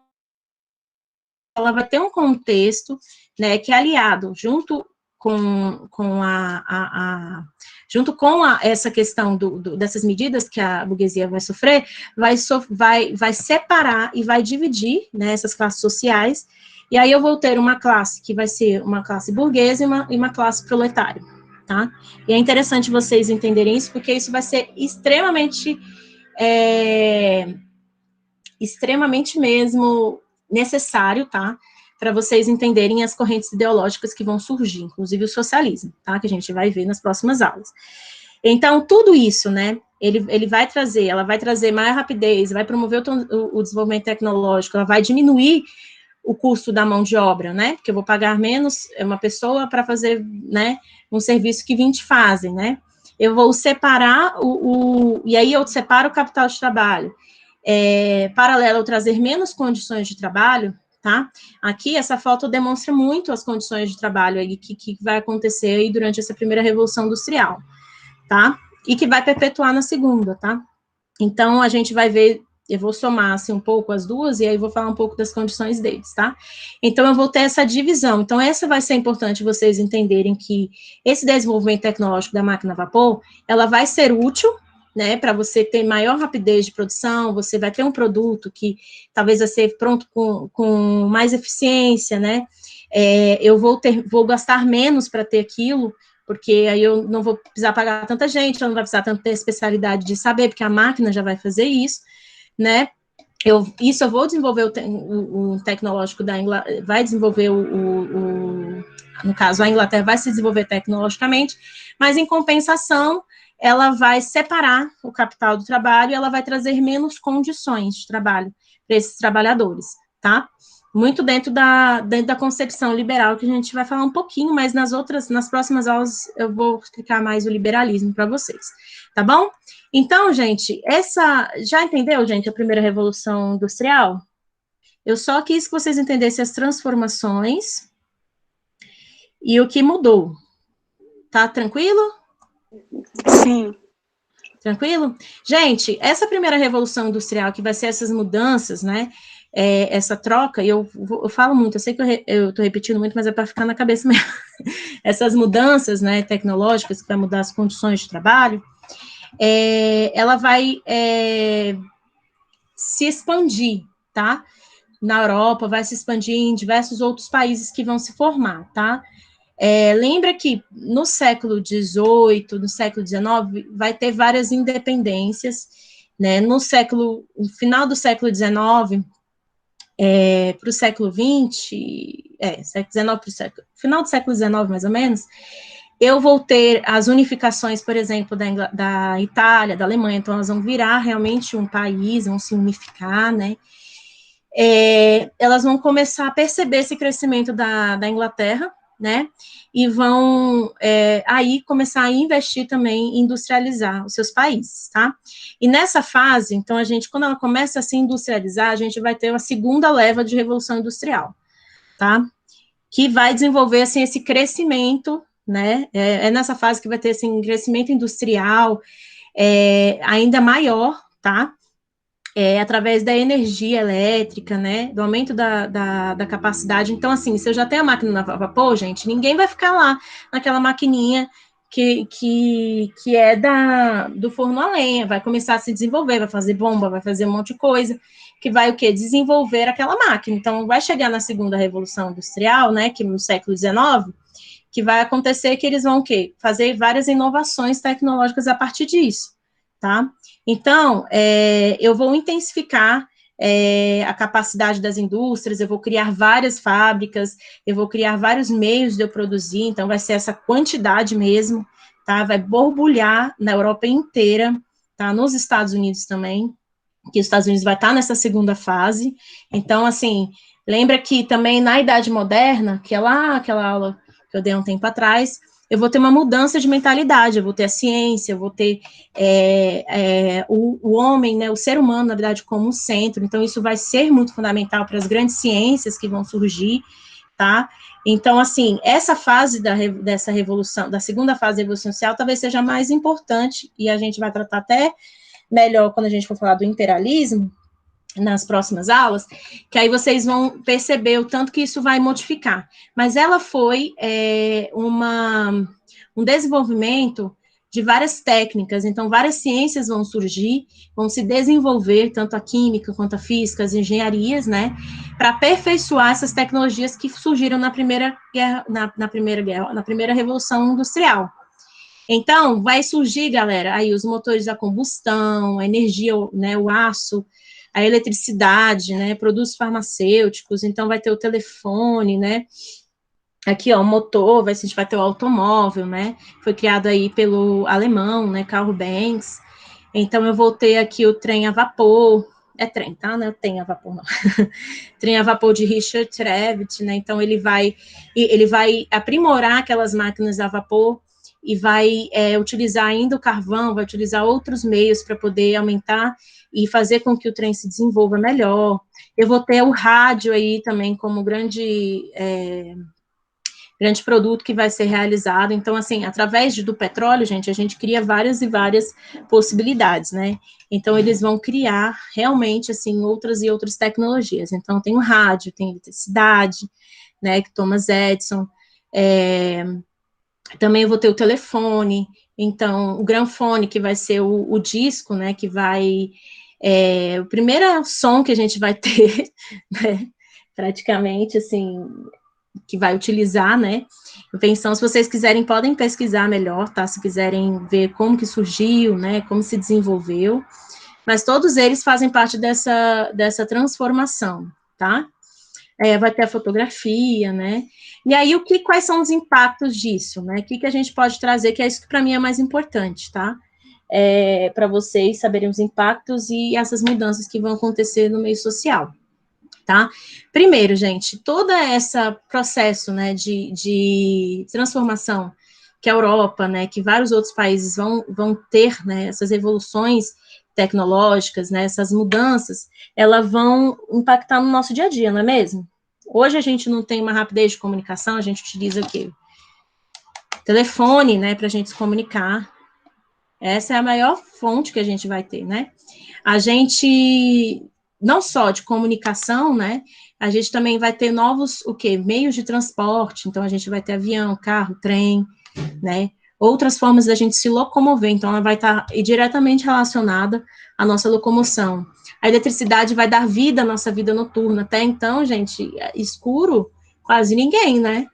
ela vai ter um contexto, né, que é aliado junto com essa questão dessas medidas que a burguesia vai sofrer, vai separar e vai dividir, né, essas classes sociais, e aí eu vou ter uma classe que vai ser uma classe burguesa e uma classe proletária, tá? E é interessante vocês entenderem isso, porque isso vai ser extremamente mesmo necessário, tá? Para vocês entenderem as correntes ideológicas que vão surgir, inclusive o socialismo, tá? Que a gente vai ver nas próximas aulas. Então, tudo isso, né? Ela vai trazer maior rapidez, vai promover o desenvolvimento tecnológico, ela vai diminuir o custo da mão de obra, né? Porque eu vou pagar menos uma pessoa para fazer, né, um serviço que 20 fazem, né? Eu vou separar e aí eu separo o capital de trabalho. Paralelo ao trazer menos condições de trabalho, tá? Aqui, essa foto demonstra muito as condições de trabalho aí que vai acontecer aí durante essa primeira revolução industrial, tá? E que vai perpetuar na segunda, tá? Então, a gente vai ver, eu vou somar, assim, um pouco as duas, e aí vou falar um pouco das condições deles, tá? Então, eu vou ter essa divisão. Então, essa vai ser importante vocês entenderem que esse desenvolvimento tecnológico da máquina a vapor, ela vai ser útil, né, para você ter maior rapidez de produção, você vai ter um produto que talvez vai ser pronto com mais eficiência, né? Eu vou gastar menos para ter aquilo, porque aí eu não vou precisar pagar tanta gente, eu não vai precisar tanto ter especialidade de saber, porque a máquina já vai fazer isso, né? Eu vou desenvolver o tecnológico da Inglaterra, vai desenvolver no caso, a Inglaterra vai se desenvolver tecnologicamente, mas em compensação, ela vai separar o capital do trabalho e ela vai trazer menos condições de trabalho para esses trabalhadores, tá? Muito dentro da concepção liberal, que a gente vai falar um pouquinho, mas nas próximas aulas eu vou explicar mais o liberalismo para vocês, tá bom? Então, gente, já entendeu, gente, a primeira revolução industrial? Eu só quis que vocês entendessem as transformações e o que mudou. Tá tranquilo? Sim. Tranquilo? Gente, essa primeira revolução industrial, que vai ser essas mudanças, né, essa troca, e eu falo muito, eu sei que eu estou repetindo muito, mas é para ficar na cabeça mesmo. Essas mudanças, né, tecnológicas, que vai mudar as condições de trabalho, ela vai se expandir, tá? Na Europa, vai se expandir em diversos outros países que vão se formar, tá? Lembra que no século XVIII, no século XIX, vai ter várias independências, né? No final do século XIX, para o século XX, final do século XIX, mais ou menos, eu vou ter as unificações, por exemplo, da Itália, da Alemanha, então elas vão virar realmente um país, vão se unificar, né? Elas vão começar a perceber esse crescimento da Inglaterra, né, e vão aí começar a investir também em industrializar os seus países, tá? E nessa fase, então, quando ela começa a se industrializar, a gente vai ter uma segunda leva de revolução industrial, tá? Que vai desenvolver, assim, esse crescimento, né, nessa fase que vai ter, assim, um crescimento industrial ainda maior, tá? Através da energia elétrica, né, do aumento da capacidade. Então, assim, se eu já tenho a máquina a vapor, gente, ninguém vai ficar lá naquela maquininha que é do forno a lenha, vai começar a se desenvolver, vai fazer bomba, vai fazer um monte de coisa, que vai o quê? Desenvolver aquela máquina. Então, vai chegar na segunda revolução industrial, né, que no século XIX, que vai acontecer que eles vão o quê? Fazer várias inovações tecnológicas a partir disso, tá? Então, eu vou intensificar a capacidade das indústrias, eu vou criar várias fábricas, eu vou criar vários meios de eu produzir, então vai ser essa quantidade mesmo, tá? Vai borbulhar na Europa inteira, tá? Nos Estados Unidos também, que os Estados Unidos vai estar nessa segunda fase. Então, assim, lembra que também na Idade Moderna, aquela aula que eu dei um tempo atrás, eu vou ter uma mudança de mentalidade, eu vou ter a ciência, eu vou ter o homem, né, o ser humano, na verdade, como centro, então isso vai ser muito fundamental para as grandes ciências que vão surgir, tá? Então, assim, essa fase dessa revolução, da segunda fase da revolução social, talvez seja mais importante, e a gente vai tratar até melhor quando a gente for falar do imperialismo, nas próximas aulas, que aí vocês vão perceber o tanto que isso vai modificar. Mas ela foi um desenvolvimento de várias técnicas, então várias ciências vão surgir, vão se desenvolver, tanto a química quanto a física, as engenharias, né, para aperfeiçoar essas tecnologias que surgiram na primeira revolução industrial. Então, vai surgir, galera, aí os motores a combustão, a energia, né, o aço, a eletricidade, né, produtos farmacêuticos, então vai ter o telefone, né, aqui, ó, o motor, a gente vai ter o automóvel, né, foi criado aí pelo alemão, né, Karl Benz, então eu vou ter aqui o trem a vapor, trem, tá, não é trem a vapor, não, trem a vapor de Richard Trevithick, né, então ele vai aprimorar aquelas máquinas a vapor, e vai utilizar ainda o carvão, vai utilizar outros meios para poder aumentar e fazer com que o trem se desenvolva melhor. Eu vou ter o rádio aí também como grande produto que vai ser realizado. Então, assim, através do petróleo, gente, a gente cria várias e várias possibilidades, né? Então, eles vão criar realmente, assim, outras e outras tecnologias. Então, tem o rádio, tem a eletricidade, né, que Thomas Edison, também eu vou ter o telefone, então, o gramfone, que vai ser o disco, né, que vai... o primeiro som que a gente vai ter, né, praticamente, assim, que vai utilizar, né, invenção, se vocês quiserem, podem pesquisar melhor, tá, se quiserem ver como que surgiu, né, como se desenvolveu, mas todos eles fazem parte dessa transformação, tá? Vai ter a fotografia, né? E aí, quais são os impactos disso, né? O que a gente pode trazer, que é isso que para mim é mais importante, tá? Para vocês saberem os impactos e essas mudanças que vão acontecer no meio social, tá? Primeiro, gente, todo esse processo, né, de transformação que a Europa, né, que vários outros países vão ter, né, essas evoluções tecnológicas, né, essas mudanças, elas vão impactar no nosso dia a dia, não é mesmo? Hoje a gente não tem uma rapidez de comunicação, a gente utiliza o quê? Telefone, né, para a gente se comunicar. Essa é a maior fonte que a gente vai ter, né? A gente, não só de comunicação, né, a gente também vai ter novos, meios de transporte, então a gente vai ter avião, carro, trem, né, outras formas da gente se locomover, então ela vai estar diretamente relacionada à nossa locomoção. A eletricidade vai dar vida à nossa vida noturna, até então, gente, escuro, quase ninguém, né,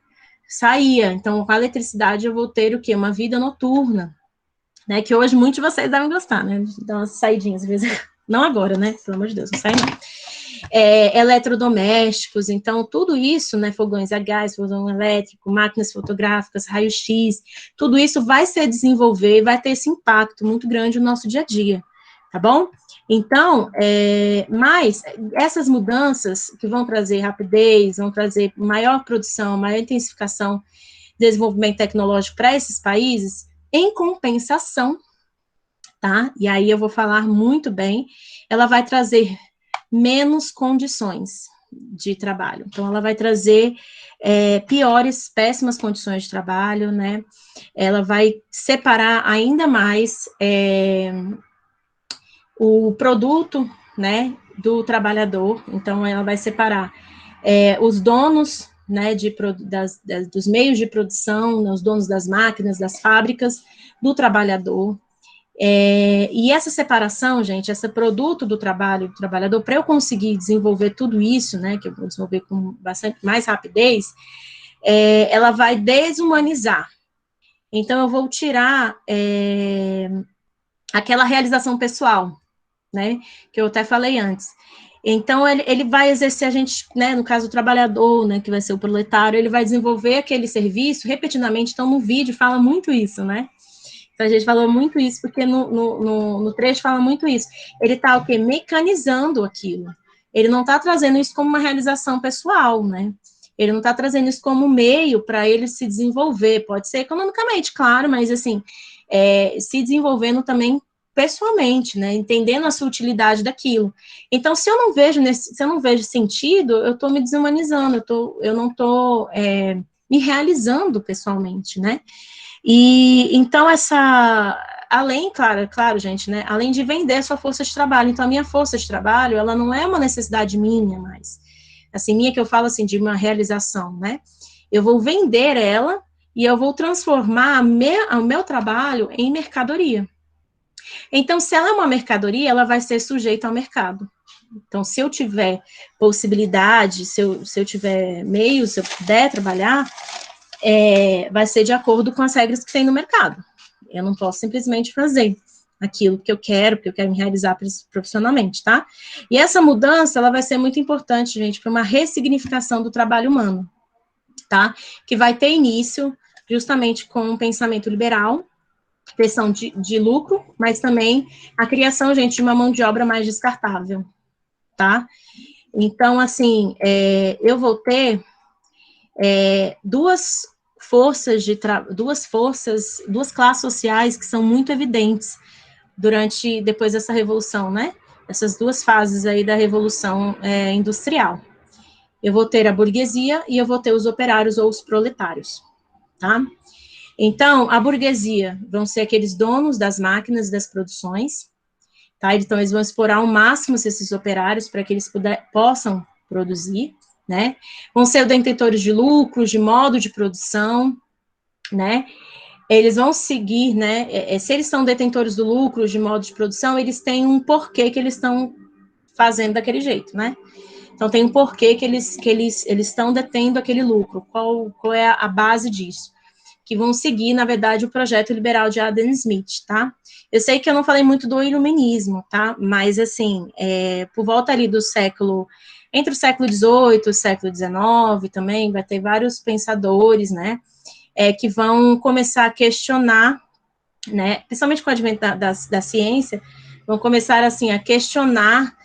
saía, então com a eletricidade eu vou ter uma vida noturna, né, que hoje muitos de vocês devem gostar, né, dar umas saidinhas, às vezes, não agora, né, pelo amor de Deus, não sai não. Eletrodomésticos, então tudo isso, né, fogões a gás, fogão elétrico, máquinas fotográficas, raio-x, tudo isso vai se desenvolver e vai ter esse impacto muito grande no nosso dia a dia, tá bom? Então, mas essas mudanças que vão trazer rapidez, vão trazer maior produção, maior intensificação, desenvolvimento tecnológico para esses países, em compensação, tá? E aí eu vou falar muito bem, ela vai trazer menos condições de trabalho. Então, ela vai trazer péssimas condições de trabalho, né? Ela vai separar ainda mais o produto, né, do trabalhador. Então, ela vai separar os donos, né, dos meios de produção, né, os donos das máquinas, das fábricas, do trabalhador. E essa separação, gente, esse produto do trabalho do trabalhador, para eu conseguir desenvolver tudo isso, né, que eu vou desenvolver com bastante mais rapidez, ela vai desumanizar. Então, eu vou tirar aquela realização pessoal, né, que eu até falei antes. Então, ele vai exercer a gente, né, no caso, o trabalhador, né, que vai ser o proletário, ele vai desenvolver aquele serviço repetidamente. Então, no vídeo fala muito isso, né? Então, a gente falou muito isso, porque no trecho fala muito isso. Ele está, mecanizando aquilo. Ele não está trazendo isso como uma realização pessoal, né? Ele não está trazendo isso como meio para ele se desenvolver. Pode ser economicamente, claro, mas, assim, se desenvolvendo também pessoalmente, né? Entendendo a sua utilidade daquilo. Então, se eu não vejo sentido, eu estou me desumanizando, eu não estou me realizando pessoalmente, né? E então além, claro, gente, né, além de vender a sua força de trabalho, então a minha força de trabalho, ela não é uma necessidade minha mais, assim, minha que eu falo assim, de uma realização, né, eu vou vender ela e eu vou transformar o meu trabalho em mercadoria. Então, se ela é uma mercadoria, ela vai ser sujeita ao mercado. Então, se eu tiver possibilidade, se eu tiver meios, se eu puder trabalhar, vai ser de acordo com as regras que tem no mercado. Eu não posso simplesmente fazer aquilo que eu quero, porque eu quero me realizar profissionalmente, tá? E essa mudança, ela vai ser muito importante, gente, para uma ressignificação do trabalho humano, tá? Que vai ter início justamente com um pensamento liberal, questão de lucro, mas também a criação, gente, de uma mão de obra mais descartável, tá? Então, assim, eu vou ter duas classes sociais que são muito evidentes depois dessa revolução, né? essas duas fases aí da Revolução Industrial. Eu vou ter a burguesia e eu vou ter os operários ou os proletários, tá? Então, a burguesia vão ser aqueles donos das máquinas das produções, tá? Então, eles vão explorar ao máximo esses operários para que eles possam produzir, né? Vão ser detentores de lucros, de modo de produção, né? Eles vão seguir, né? Se eles são detentores do lucro, de modo de produção, eles têm um porquê que eles estão fazendo daquele jeito, né? Então, tem um porquê que eles estão detendo aquele lucro. Qual é a base disso? Que vão seguir, na verdade, o projeto liberal de Adam Smith, tá? Eu sei que eu não falei muito do iluminismo, tá? Mas, assim, por volta ali do século, entre o século XVIII e o século XIX também, vai ter vários pensadores, né? Que vão começar a questionar, né? Principalmente com o advento da ciência, vão começar, assim, a questionar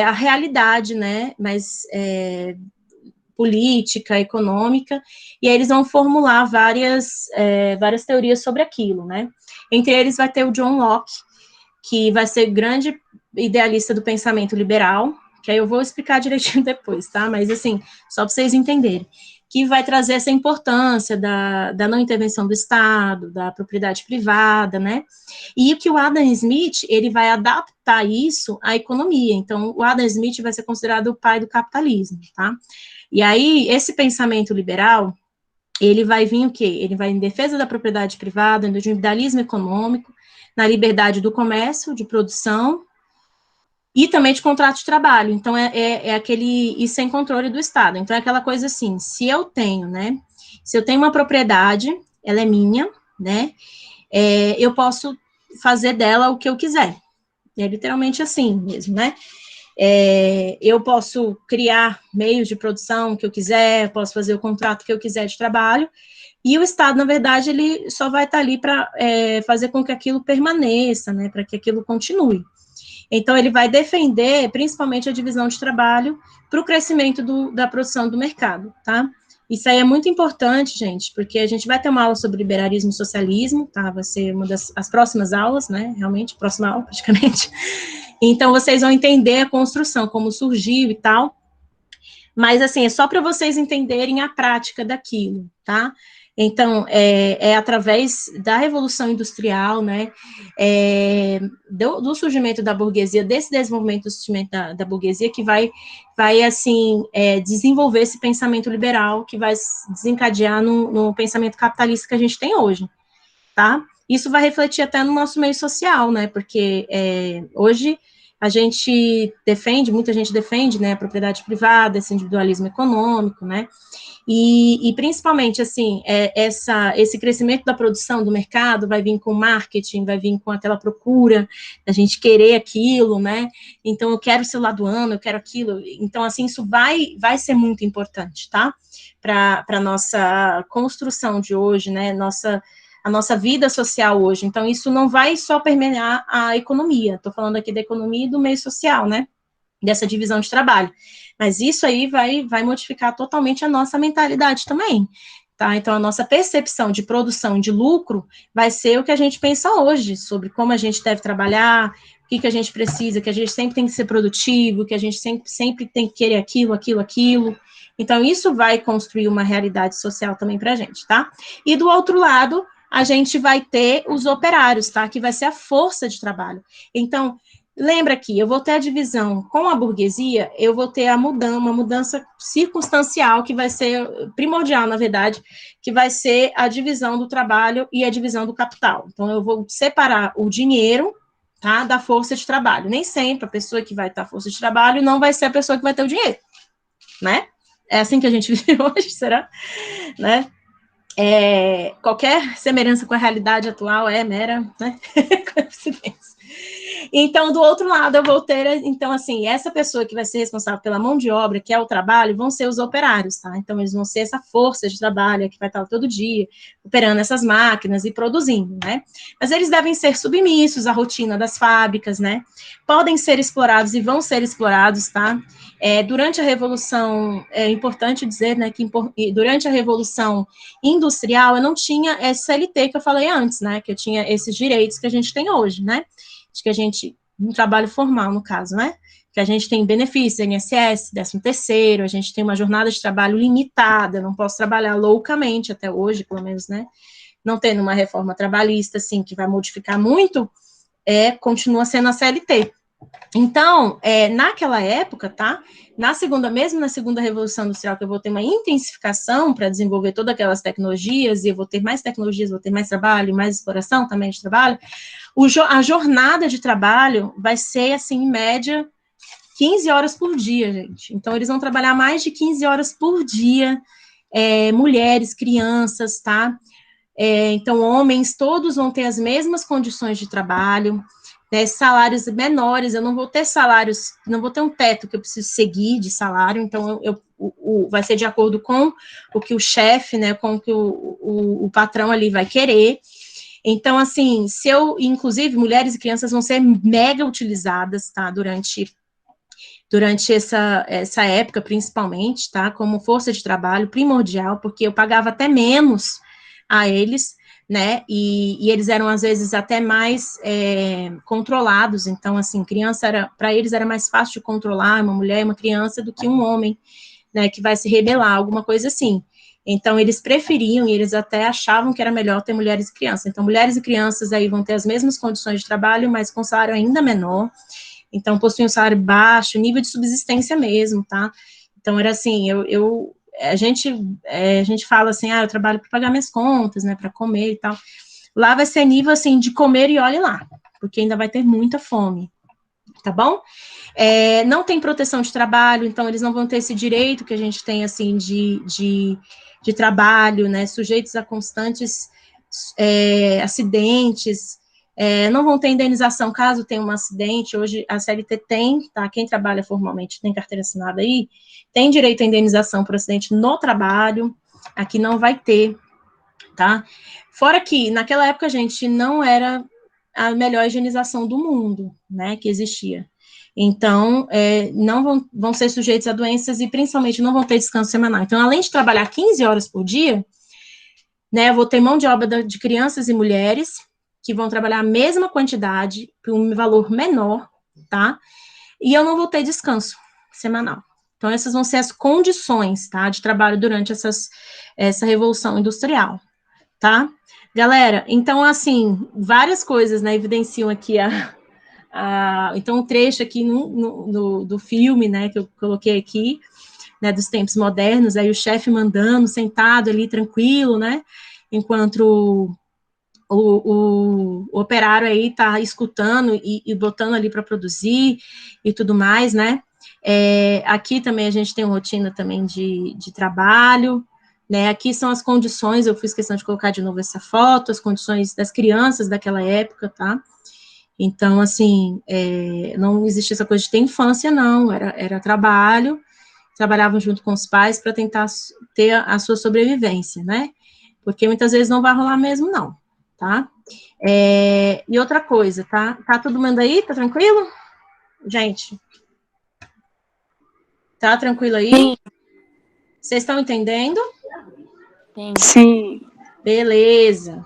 a realidade, né? Mas política, econômica, e aí eles vão formular várias teorias sobre aquilo, né? Entre eles vai ter o John Locke, que vai ser grande idealista do pensamento liberal, que aí eu vou explicar direitinho depois, tá? Mas, assim, só para vocês entenderem, que vai trazer essa importância da não intervenção do Estado, da propriedade privada, né? E que o Adam Smith, ele vai adaptar isso à economia. Então, o Adam Smith vai ser considerado o pai do capitalismo, tá? E aí, esse pensamento liberal, ele vai vir o quê? Ele vai em defesa da propriedade privada, do individualismo econômico, na liberdade do comércio, de produção, e também de contrato de trabalho. Então, e sem controle do Estado. Então, é aquela coisa assim, se eu tenho uma propriedade, ela é minha, né, eu posso fazer dela o que eu quiser. É literalmente assim mesmo, né? Eu posso criar meios de produção que eu quiser, posso fazer o contrato que eu quiser de trabalho, e o Estado, na verdade, ele só vai estar ali para fazer com que aquilo permaneça, né, para que aquilo continue. Então, ele vai defender, principalmente, a divisão de trabalho para o crescimento da produção do mercado, tá? Isso aí é muito importante, gente, porque a gente vai ter uma aula sobre liberalismo e socialismo, tá? Vai ser uma das próximas aulas, né? Realmente, próxima aula, praticamente. Então, vocês vão entender a construção, como surgiu e tal. Mas, assim, é só para vocês entenderem a prática daquilo, tá? Então, através da Revolução Industrial, né, do surgimento da burguesia, desse desenvolvimento do surgimento da burguesia, que vai assim, desenvolver esse pensamento liberal, que vai desencadear no pensamento capitalista que a gente tem hoje, tá? Isso vai refletir até no nosso meio social, né, porque hoje a gente muita gente defende, né, a propriedade privada, esse individualismo econômico, né, e principalmente, assim, esse crescimento da produção do mercado vai vir com marketing, vai vir com aquela procura, a gente querer aquilo, né, então eu quero o celular do ano, eu quero aquilo, então, assim, isso vai ser muito importante, tá, para a nossa construção de hoje, né, a nossa vida social hoje. Então, isso não vai só permear a economia, estou falando aqui da economia e do meio social, né, dessa divisão de trabalho. Mas isso aí vai modificar totalmente a nossa mentalidade também, tá? Então, a nossa percepção de produção de lucro vai ser o que a gente pensa hoje, sobre como a gente deve trabalhar, o que a gente precisa, que a gente sempre tem que ser produtivo, que a gente sempre tem que querer aquilo. Então, isso vai construir uma realidade social também para a gente, tá? E do outro lado, a gente vai ter os operários, tá? Que vai ser a força de trabalho. Então, lembra que eu vou ter a divisão com a burguesia, eu vou ter uma mudança circunstancial, que vai ser primordial, na verdade, que vai ser a divisão do trabalho e a divisão do capital. Então, eu vou separar o dinheiro, tá, da força de trabalho. Nem sempre a pessoa que vai ter a força de trabalho não vai ser a pessoa que vai ter o dinheiro, né? É assim que a gente vive hoje, será? Né? Qualquer semelhança com a realidade atual é mera, né, coincidência. Então, do outro lado, eu vou ter, então, assim, essa pessoa que vai ser responsável pela mão de obra, que é o trabalho, vão ser os operários, tá? Então, eles vão ser essa força de trabalho que vai estar todo dia operando essas máquinas e produzindo, né? Mas eles devem ser submissos à rotina das fábricas, né? Podem ser explorados e vão ser explorados, tá? Durante a Revolução, é importante dizer, né, que durante a Revolução Industrial, eu não tinha essa CLT que eu falei antes, né? Que eu tinha esses direitos que a gente tem hoje, né? De que a gente um trabalho formal, no caso, né? Que a gente tem benefícios, INSS, 13º, a gente tem uma jornada de trabalho limitada, não posso trabalhar loucamente até hoje, pelo menos, né? Não tendo uma reforma trabalhista, assim, que vai modificar muito, continua sendo a CLT. Então, naquela época, tá? Mesmo na segunda Revolução Industrial, que eu vou ter uma intensificação para desenvolver todas aquelas tecnologias, e eu vou ter mais tecnologias, vou ter mais trabalho, mais exploração também de trabalho, a jornada de trabalho vai ser, assim, em média, 15 horas por dia, gente. Então, eles vão trabalhar mais de 15 horas por dia, mulheres, crianças, tá? Então, homens, todos vão ter as mesmas condições de trabalho, né, salários menores, eu não vou ter salários, não vou ter um teto que eu preciso seguir de salário, então vai ser de acordo com o que o chefe, né, com o que o patrão ali vai querer. Então, assim, inclusive, mulheres e crianças vão ser mega utilizadas, tá, durante essa época, principalmente, tá, como força de trabalho primordial, porque eu pagava até menos a eles, né, e eles eram, às vezes, até mais controlados, então, assim, para eles era mais fácil de controlar uma mulher, uma criança, do que um homem, né, que vai se rebelar, alguma coisa assim. Então, eles preferiam, e eles até achavam que era melhor ter mulheres e crianças. Então, mulheres e crianças aí vão ter as mesmas condições de trabalho, mas com salário ainda menor. Então, possuem um salário baixo, nível de subsistência mesmo, tá? Então, era assim, a gente fala assim, eu trabalho para pagar minhas contas, né, para comer e tal. Lá vai ser nível, assim, de comer e olhe lá, porque ainda vai ter muita fome, tá bom? Não tem proteção de trabalho, então eles não vão ter esse direito que a gente tem, assim, de trabalho, né, sujeitos a constantes acidentes, não vão ter indenização caso tenha um acidente. Hoje a CLT tem, tá? Quem trabalha formalmente, tem carteira assinada aí, tem direito à indenização por acidente no trabalho, aqui não vai ter, tá? Fora que, naquela época, gente, não era a melhor higienização do mundo, né, que existia. Então, não vão ser sujeitos a doenças e, principalmente, não vão ter descanso semanal. Então, além de trabalhar 15 horas por dia, né, eu vou ter mão de obra de crianças e mulheres, que vão trabalhar a mesma quantidade, por um valor menor, tá? E eu não vou ter descanso semanal. Então, essas vão ser as condições, tá, de trabalho durante essa revolução industrial, tá? Galera, então, assim, várias coisas, né, evidenciam aqui então, um trecho aqui do filme, né, que eu coloquei aqui, né, dos tempos modernos, aí o chefe mandando, sentado ali, tranquilo, né, enquanto o operário aí tá escutando e botando ali para produzir e tudo mais, né. Aqui também a gente tem uma rotina também de trabalho, né. Aqui são as condições, eu fiz questão de colocar de novo essa foto, as condições das crianças daquela época, tá. Então, assim, não existia essa coisa de ter infância, não, era trabalho, trabalhavam junto com os pais para tentar ter a sua sobrevivência, né, porque muitas vezes não vai rolar mesmo, não, tá? E outra coisa, tá? Tá todo mundo aí? Tá tranquilo? Gente, tá tranquilo aí? Sim. Vocês estão entendendo? Sim. Beleza.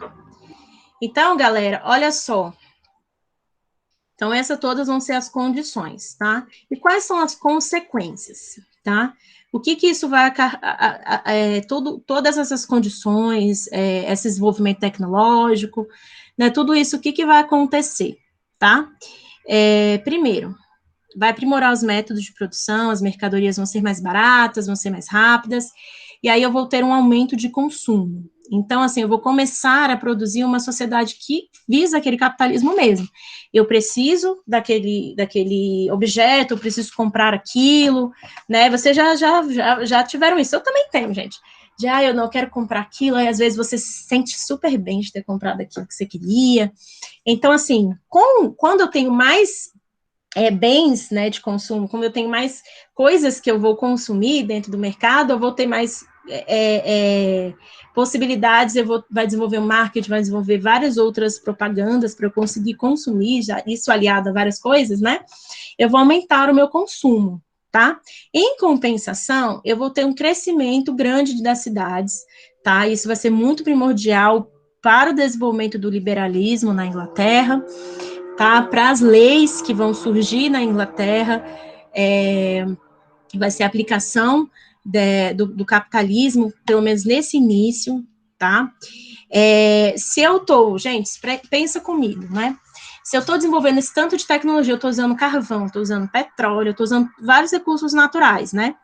Então, galera, olha só. Então, essas todas vão ser as condições, tá? E quais são as consequências, tá? O que isso vai... todas essas condições, esse desenvolvimento tecnológico, né? Tudo isso, o que vai acontecer, tá? Primeiro, vai aprimorar os métodos de produção, as mercadorias vão ser mais baratas, vão ser mais rápidas, e aí eu vou ter um aumento de consumo. Então, assim, eu vou começar a produzir uma sociedade que visa aquele capitalismo mesmo. Eu preciso daquele objeto, eu preciso comprar aquilo, né? Vocês já tiveram isso. Eu também tenho, gente. Eu não quero comprar aquilo, aí às vezes você se sente super bem de ter comprado aquilo que você queria. Então, assim, quando eu tenho mais bens, né, de consumo, como eu tenho mais coisas que eu vou consumir dentro do mercado, eu vou ter mais possibilidades, vai desenvolver um marketing, vai desenvolver várias outras propagandas para eu conseguir consumir, isso aliado a várias coisas, né? Eu vou aumentar o meu consumo, tá? Em compensação, eu vou ter um crescimento grande das cidades, tá? Isso vai ser muito primordial para o desenvolvimento do liberalismo na Inglaterra, tá? Para as leis que vão surgir na Inglaterra, vai ser a aplicação do capitalismo, pelo menos nesse início, tá? Se eu estou, gente, pensa comigo, né? Se eu estou desenvolvendo esse tanto de tecnologia, eu estou usando carvão, estou usando petróleo, estou usando vários recursos naturais, né?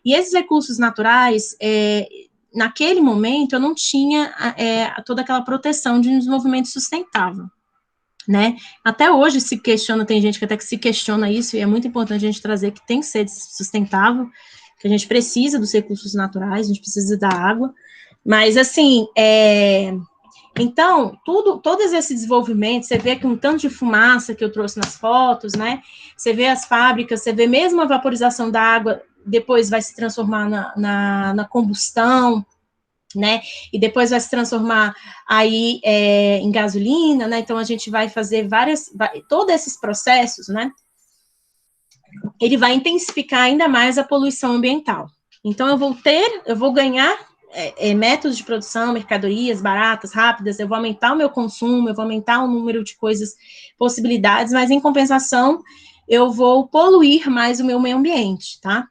E esses recursos naturais, naquele momento, eu não tinha toda aquela proteção de um desenvolvimento sustentável, né? Até hoje se questiona, tem gente que até que se questiona isso, e é muito importante a gente trazer que tem que ser sustentável, que a gente precisa dos recursos naturais, a gente precisa da água, mas, assim, então, todo esse desenvolvimento, você vê que um tanto de fumaça que eu trouxe nas fotos, né? Você vê as fábricas, você vê mesmo a vaporização da água, depois vai se transformar na combustão, né? E depois vai se transformar aí em gasolina, né? Então, a gente vai fazer todos esses processos, né? Ele vai intensificar ainda mais a poluição ambiental. Então, eu vou ganhar métodos de produção, mercadorias baratas, rápidas, eu vou aumentar o meu consumo, eu vou aumentar o número de coisas, possibilidades, mas em compensação, eu vou poluir mais o meu meio ambiente, tá?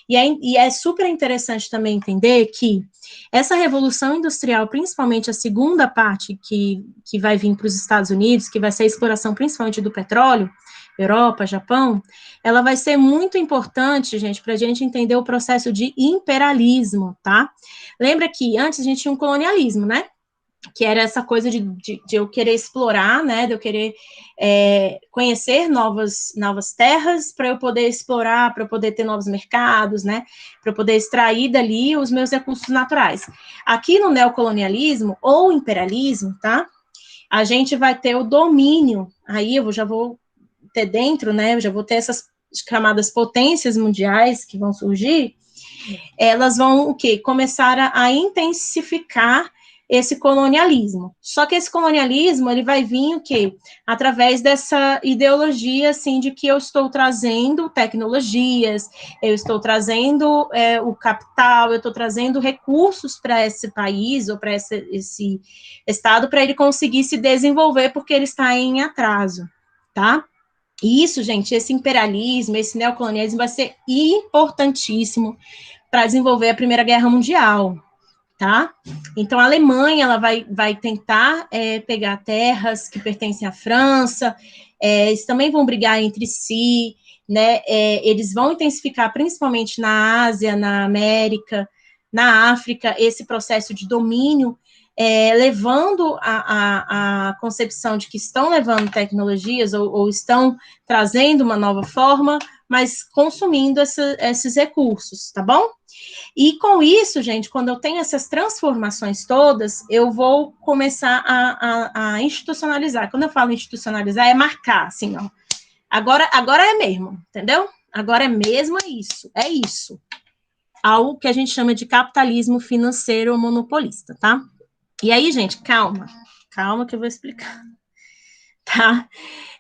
E é super interessante também entender que essa revolução industrial, principalmente a segunda parte que vai vir para os Estados Unidos, que vai ser a exploração principalmente do petróleo, Europa, Japão, ela vai ser muito importante, gente, para a gente entender o processo de imperialismo, tá? Lembra que antes a gente tinha um colonialismo, né? Que era essa coisa de eu querer explorar, né? De eu querer conhecer novas terras para eu poder explorar, para eu poder ter novos mercados, né? Para eu poder extrair dali os meus recursos naturais. Aqui no neocolonialismo ou imperialismo, tá? A gente vai ter o domínio, aí eu já vou ter dentro, né? Eu já vou ter essas chamadas potências mundiais que vão surgir, elas vão o quê? Começar a intensificar esse colonialismo. Só que esse colonialismo, ele vai vir o quê? Através dessa ideologia, assim, de que eu estou trazendo tecnologias, eu estou trazendo o capital, eu estou trazendo recursos para esse país, ou para esse estado, para ele conseguir se desenvolver, porque ele está em atraso, tá? E isso, gente, esse imperialismo, esse neocolonialismo vai ser importantíssimo para desenvolver a Primeira Guerra Mundial, tá? Então, a Alemanha, ela vai tentar pegar terras que pertencem à França, eles também vão brigar entre si, né? Eles vão intensificar, principalmente na Ásia, na América, na África, esse processo de domínio, levando a concepção de que estão levando tecnologias ou estão trazendo uma nova forma, mas consumindo esses recursos, tá bom? E com isso, gente, quando eu tenho essas transformações todas, eu vou começar a institucionalizar. Quando eu falo institucionalizar, é marcar, assim, ó. Agora é mesmo, entendeu? Agora é mesmo, é isso. Algo que a gente chama de capitalismo financeiro ou monopolista, tá? E aí, gente, calma que eu vou explicar, tá?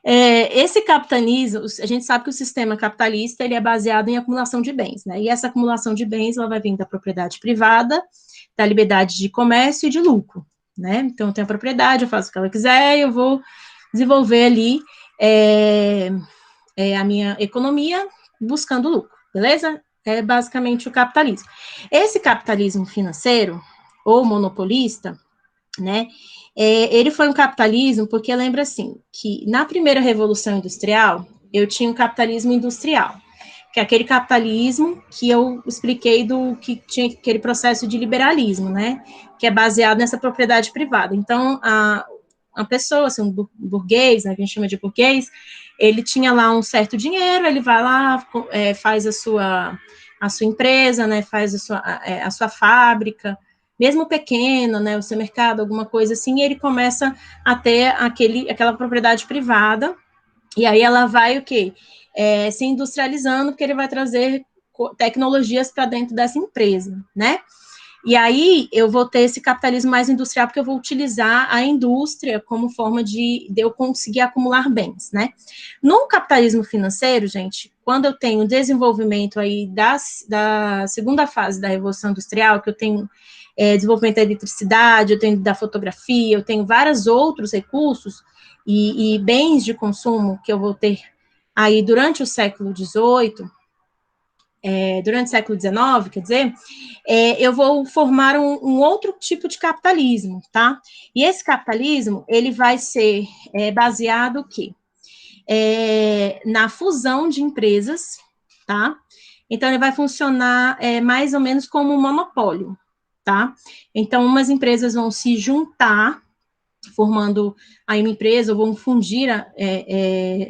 Esse capitalismo, a gente sabe que o sistema capitalista, ele é baseado em acumulação de bens, né? E essa acumulação de bens, ela vai vir da propriedade privada, da liberdade de comércio e de lucro, né? Então, eu tenho a propriedade, eu faço o que ela quiser, eu vou desenvolver ali a minha economia buscando lucro, beleza? É basicamente o capitalismo. Esse capitalismo financeiro, ou monopolista, né? Ele foi um capitalismo porque lembra assim, que na primeira revolução industrial, eu tinha um capitalismo industrial, que é aquele capitalismo que eu expliquei que tinha aquele processo de liberalismo, né? Que é baseado nessa propriedade privada. Então, a pessoa, assim, um burguês, né, que a gente chama de burguês, ele tinha lá um certo dinheiro, ele vai lá, faz a sua empresa, né? Faz a sua fábrica, mesmo pequeno, né, o seu mercado, alguma coisa assim, e ele começa a ter aquela propriedade privada, e aí ela vai o quê? Se industrializando, porque ele vai trazer tecnologias para dentro dessa empresa, né? E aí eu vou ter esse capitalismo mais industrial, porque eu vou utilizar a indústria como forma de eu conseguir acumular bens, né? No capitalismo financeiro, gente, quando eu tenho desenvolvimento aí da segunda fase da Revolução Industrial, que eu tenho desenvolvimento da eletricidade, eu tenho da fotografia, eu tenho vários outros recursos e bens de consumo que eu vou ter aí durante o século XVIII, durante o século XIX, quer dizer, eu vou formar um outro tipo de capitalismo, tá? E esse capitalismo, ele vai ser baseado o quê? Na fusão de empresas, tá? Então, ele vai funcionar mais ou menos como um monopólio, tá? Então, umas empresas vão se juntar, formando aí uma empresa, ou vão fundir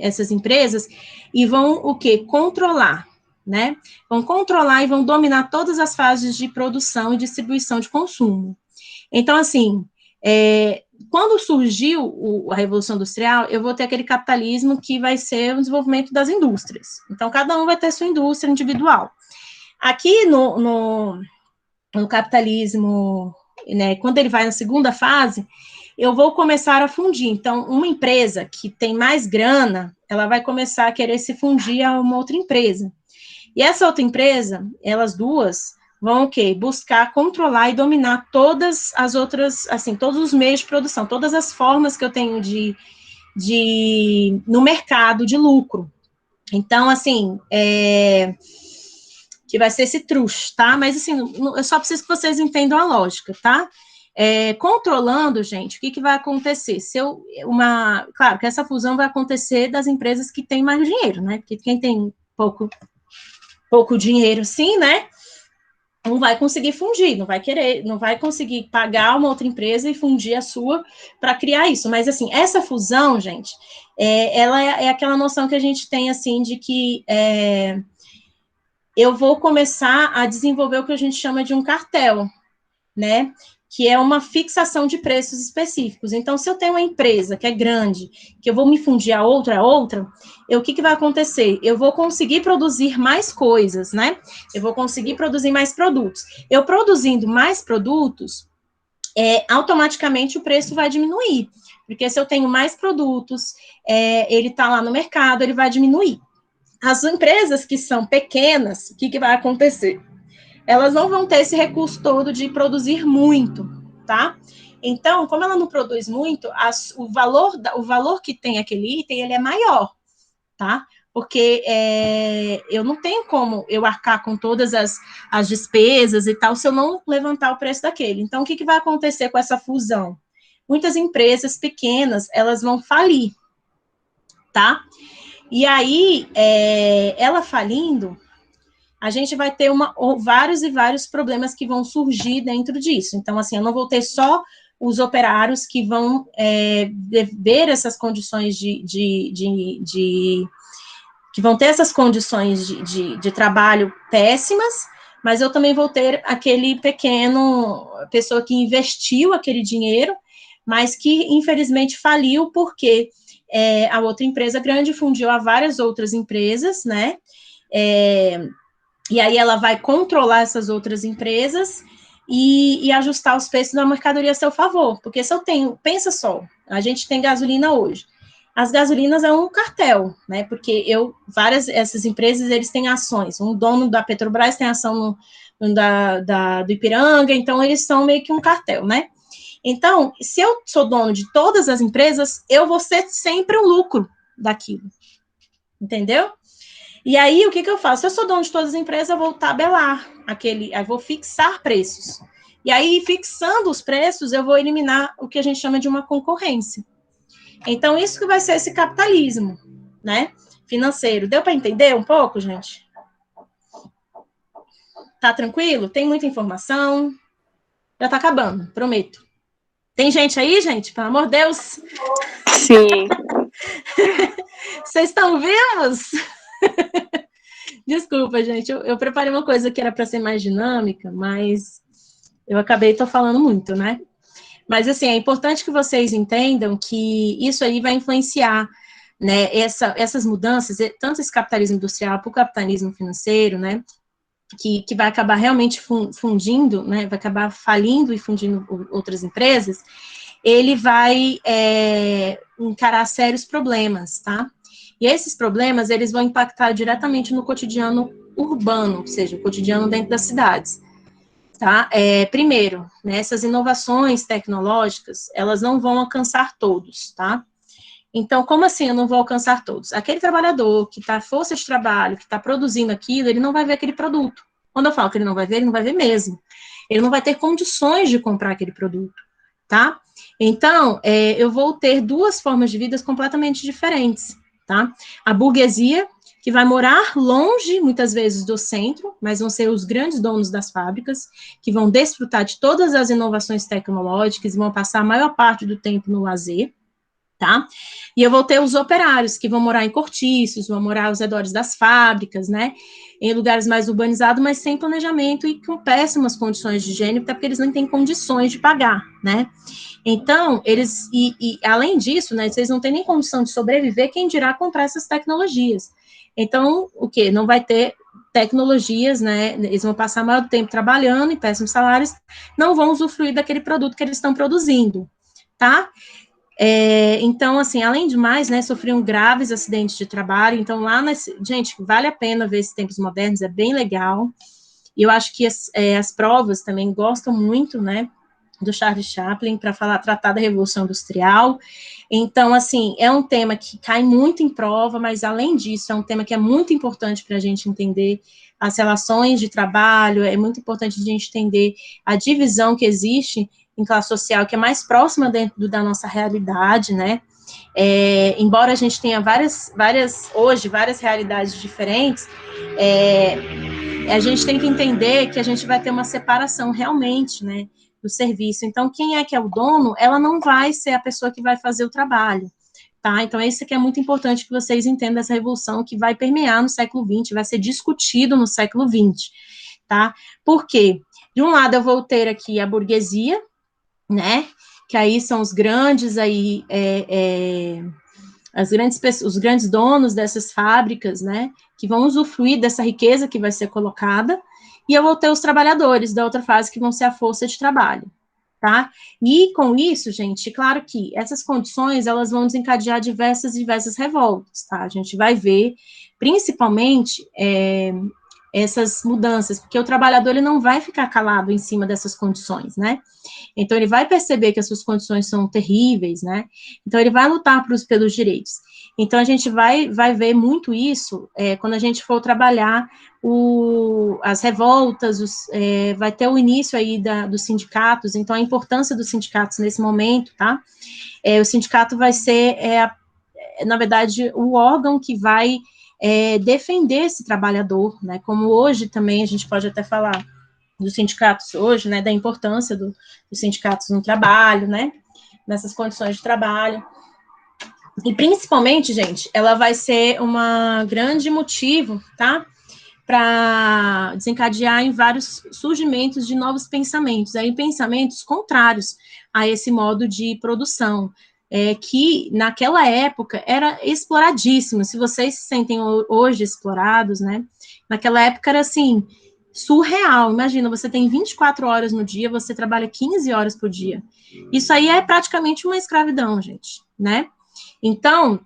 essas empresas, e vão, o quê? Controlar, né? Vão controlar e vão dominar todas as fases de produção e distribuição de consumo. Então, assim, quando surgiu a Revolução Industrial, eu vou ter aquele capitalismo que vai ser o desenvolvimento das indústrias. Então, cada um vai ter sua indústria individual. Aqui no capitalismo, né, quando ele vai na segunda fase, eu vou começar a fundir. Então, uma empresa que tem mais grana, ela vai começar a querer se fundir a uma outra empresa. E essa outra empresa, elas duas, vão o quê? Buscar controlar e dominar todas as outras, assim, todos os meios de produção, todas as formas que eu tenho no mercado de lucro. Então, assim, que vai ser esse truque, tá? Mas, assim, eu só preciso que vocês entendam a lógica, tá? Controlando, gente, o que vai acontecer? Claro que essa fusão vai acontecer das empresas que têm mais dinheiro, né? Porque quem tem pouco dinheiro, sim, né? Não vai conseguir fundir, não vai conseguir pagar uma outra empresa e fundir a sua para criar isso. Mas, assim, essa fusão, gente, ela é aquela noção que a gente tem, assim, de que eu vou começar a desenvolver o que a gente chama de um cartel, né? Que é uma fixação de preços específicos. Então, se eu tenho uma empresa que é grande, que eu vou me fundir a outra, o que vai acontecer? Eu vou conseguir produzir mais coisas, né? Eu vou conseguir produzir mais produtos. Eu produzindo mais produtos, automaticamente o preço vai diminuir. Porque se eu tenho mais produtos, ele está lá no mercado, ele vai diminuir. As empresas que são pequenas, o que vai acontecer? Elas não vão ter esse recurso todo de produzir muito, tá? Então, como ela não produz muito, o valor que tem aquele item, ele é maior, tá? Porque eu não tenho como eu arcar com todas as despesas e tal, se eu não levantar o preço daquele. Então, o que vai acontecer com essa fusão? Muitas empresas pequenas, elas vão falir, tá? E aí, ela falindo, a gente vai ter vários e vários problemas que vão surgir dentro disso. Então, assim, eu não vou ter só os operários que vão ver essas condições que vão ter essas condições de trabalho péssimas, mas eu também vou ter aquele pessoa que investiu aquele dinheiro, mas que, infelizmente, faliu porque a outra empresa grande fundiu a várias outras empresas, né? E aí ela vai controlar essas outras empresas e ajustar os preços da mercadoria a seu favor. Porque se eu tenho, pensa só, a gente tem gasolina hoje. As gasolinas é um cartel, né? Porque essas empresas, eles têm ações. Um dono da Petrobras tem ação do Ipiranga, então eles são meio que um cartel, né? Então, se eu sou dono de todas as empresas, eu vou ser sempre o lucro daquilo. Entendeu? E aí, o que eu faço? Se eu sou dono de todas as empresas, eu vou tabelar eu vou fixar preços. E aí, fixando os preços, eu vou eliminar o que a gente chama de uma concorrência. Então, isso que vai ser esse capitalismo, né? Financeiro. Deu para entender um pouco, gente? Tá tranquilo? Tem muita informação? Já tá acabando, prometo. Tem gente aí, gente? Pelo amor de Deus. Sim. Vocês estão vivos? Desculpa, gente, eu preparei uma coisa que era para ser mais dinâmica, mas eu tô falando muito, né? Mas, assim, é importante que vocês entendam que isso aí vai influenciar, né, essas mudanças, tanto esse capitalismo industrial para o capitalismo financeiro, né? que vai acabar realmente fundindo, né, vai acabar falindo e fundindo outras empresas, ele vai encarar sérios problemas, tá? E esses problemas, eles vão impactar diretamente no cotidiano urbano, ou seja, o cotidiano dentro das cidades, tá? Primeiro, né, essas inovações tecnológicas, elas não vão alcançar todos, tá? Então, como assim eu não vou alcançar todos? Aquele trabalhador que está força de trabalho, que está produzindo aquilo, ele não vai ver aquele produto. Quando eu falo que ele não vai ver mesmo. Ele não vai ter condições de comprar aquele produto, tá? Então, eu vou ter duas formas de vida completamente diferentes, tá? A burguesia, que vai morar longe, muitas vezes, do centro, mas vão ser os grandes donos das fábricas, que vão desfrutar de todas as inovações tecnológicas e vão passar a maior parte do tempo no lazer, tá? E eu vou ter os operários, que vão morar em cortiços, vão morar aos redores das fábricas, né? Em lugares mais urbanizados, mas sem planejamento e com péssimas condições de higiene, até porque eles não têm condições de pagar, né? Então, eles, além disso, né, vocês não têm nem condição de sobreviver, quem dirá comprar essas tecnologias. Então, o quê? Não vai ter tecnologias, né, eles vão passar maior tempo trabalhando em péssimos salários, não vão usufruir daquele produto que eles estão produzindo, tá? Então, assim, além de mais, né, sofriam graves acidentes de trabalho, então lá, gente, vale a pena ver esses tempos modernos, é bem legal, e eu acho que as provas também gostam muito, né, do Charles Chaplin, para tratar da Revolução Industrial, então, assim, é um tema que cai muito em prova, mas além disso, é um tema que é muito importante para a gente entender as relações de trabalho, é muito importante a gente entender a divisão que existe em classe social, que é mais próxima dentro da nossa realidade, né? Embora a gente tenha várias realidades diferentes, a gente tem que entender que a gente vai ter uma separação realmente, né, do serviço. Então, quem é que é o dono, ela não vai ser a pessoa que vai fazer o trabalho, tá? Então, isso que é muito importante que vocês entendam essa revolução que vai permear no século XX, vai ser discutido no século XX, tá? Por quê? De um lado, eu vou ter aqui a burguesia, né, que aí são os grandes aí, os grandes donos dessas fábricas, né, que vão usufruir dessa riqueza que vai ser colocada, e eu vou ter os trabalhadores da outra fase, que vão ser a força de trabalho, tá? E com isso, gente, claro que essas condições, elas vão desencadear diversas revoltas, tá? A gente vai ver, principalmente, essas mudanças, porque o trabalhador, ele não vai ficar calado em cima dessas condições, né? Então, ele vai perceber que as suas condições são terríveis, né? Então, ele vai lutar pelos direitos. Então, a gente vai ver muito isso quando a gente for trabalhar as revoltas, vai ter o início aí dos sindicatos, então, a importância dos sindicatos nesse momento, tá? O sindicato vai ser, na verdade, o órgão que vai defender esse trabalhador, né? Como hoje também a gente pode até falar dos sindicatos hoje, né, da importância dos sindicatos no trabalho, né, nessas condições de trabalho. E principalmente, gente, ela vai ser uma grande motivo, tá, para desencadear em vários surgimentos de novos pensamentos, aí pensamentos contrários a esse modo de produção, que naquela época era exploradíssimo. Se vocês se sentem hoje explorados, né, naquela época era assim, surreal. Imagina, você tem 24 horas no dia, você trabalha 15 horas por dia. Isso aí é praticamente uma escravidão, gente, né? Então,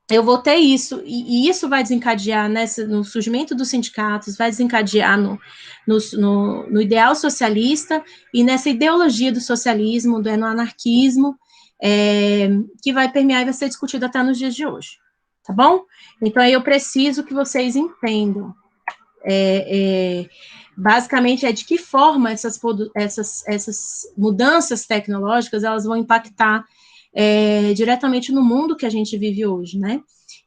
eu vou ter isso, e isso vai desencadear no surgimento dos sindicatos, vai desencadear no ideal socialista e nessa ideologia do socialismo, no anarquismo, que vai permear e vai ser discutido até nos dias de hoje, tá bom? Então, aí eu preciso que vocês entendam. Basicamente, de que forma essas mudanças tecnológicas, elas vão impactar diretamente no mundo que a gente vive hoje, né?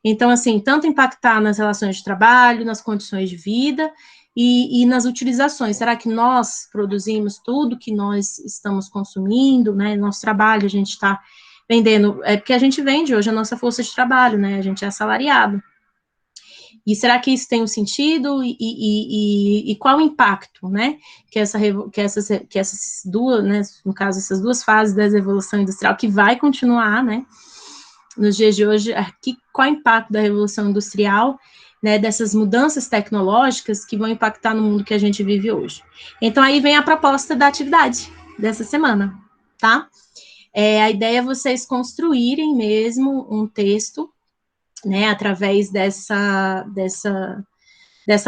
Então, assim, tanto impactar nas relações de trabalho, nas condições de vida e nas utilizações. Será que nós produzimos tudo que nós estamos consumindo, né? Nosso trabalho, a gente está vendendo, porque a gente vende hoje a nossa força de trabalho, né? A gente é assalariado. E será que isso tem um sentido? E qual o impacto, né? Que essas duas, né? No caso, essas duas fases da Revolução Industrial, que vai continuar, né? Nos dias de hoje, qual o impacto da Revolução Industrial né, dessas mudanças tecnológicas que vão impactar no mundo que a gente vive hoje. Então, aí vem a proposta da atividade dessa semana, tá? A ideia é vocês construírem mesmo um texto, né, através dessa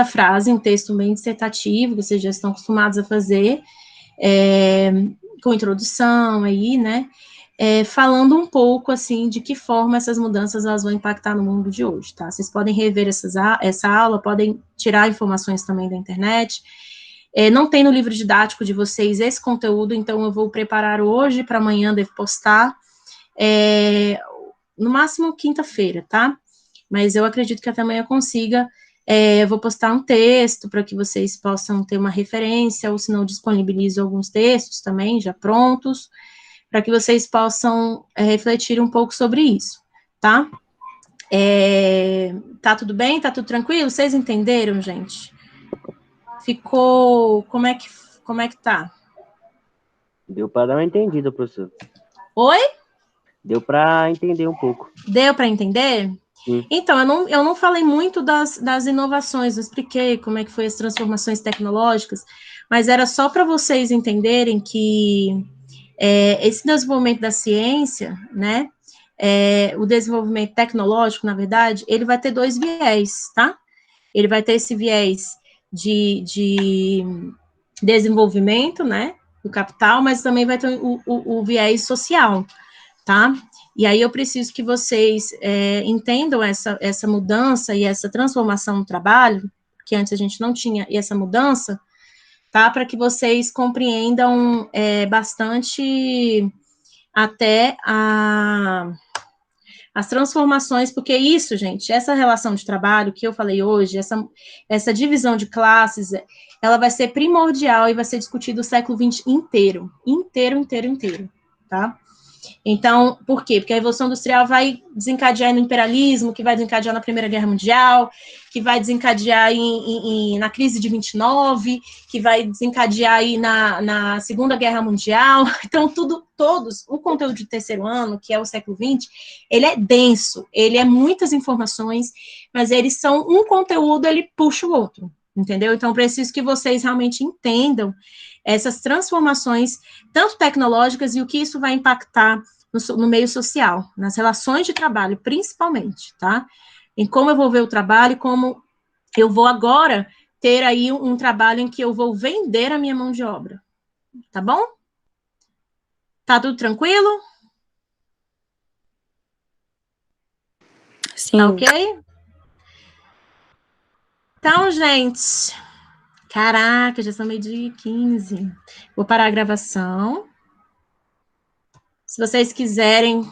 frase, um texto bem dissertativo, que vocês já estão acostumados a fazer, com introdução aí, né, falando um pouco, assim, de que forma essas mudanças elas vão impactar no mundo de hoje, tá? Vocês podem rever essa aula, podem tirar informações também da internet. Não tem no livro didático de vocês esse conteúdo, então eu vou preparar hoje, para amanhã devo postar, no máximo quinta-feira, tá? Mas eu acredito que até amanhã eu consiga. Eu vou postar um texto para que vocês possam ter uma referência, ou se não, disponibilizo alguns textos também, já prontos, para que vocês possam refletir um pouco sobre isso, tá? Tá tudo bem? Tá tudo tranquilo? Vocês entenderam, gente? Ficou... Como é que tá? Deu para dar uma entendida, professor. Oi? Deu para entender um pouco. Deu para entender? Sim. Então, eu não falei muito das inovações, eu expliquei como é que foi as transformações tecnológicas, mas era só para vocês entenderem que esse desenvolvimento da ciência, né, o desenvolvimento tecnológico, na verdade, ele vai ter dois viés, tá? Ele vai ter esse viés de desenvolvimento, né, do capital, mas também vai ter o viés social, tá? E aí eu preciso que vocês entendam essa mudança e essa transformação no trabalho, que antes a gente não tinha essa mudança, tá? Para que vocês compreendam bastante até as transformações, porque isso, gente, essa relação de trabalho que eu falei hoje, essa divisão de classes, ela vai ser primordial e vai ser discutida o século XX inteiro, tá? Então, por quê? Porque a Revolução Industrial vai desencadear no imperialismo, que vai desencadear na Primeira Guerra Mundial, que vai desencadear na crise de 29, que vai desencadear aí na Segunda Guerra Mundial. Então, o conteúdo de terceiro ano, que é o século XX, ele é denso, ele é muitas informações, mas eles são um conteúdo, ele puxa o outro, entendeu? Então, preciso que vocês realmente entendam essas transformações, tanto tecnológicas, e o que isso vai impactar no meio social, nas relações de trabalho, principalmente, tá? Em como eu vou ver o trabalho, como eu vou agora ter aí um trabalho em que eu vou vender a minha mão de obra, tá bom? Tá tudo tranquilo? Sim. Tá ok? Então, gente... Caraca, já são 12h15. Vou parar a gravação. Se vocês quiserem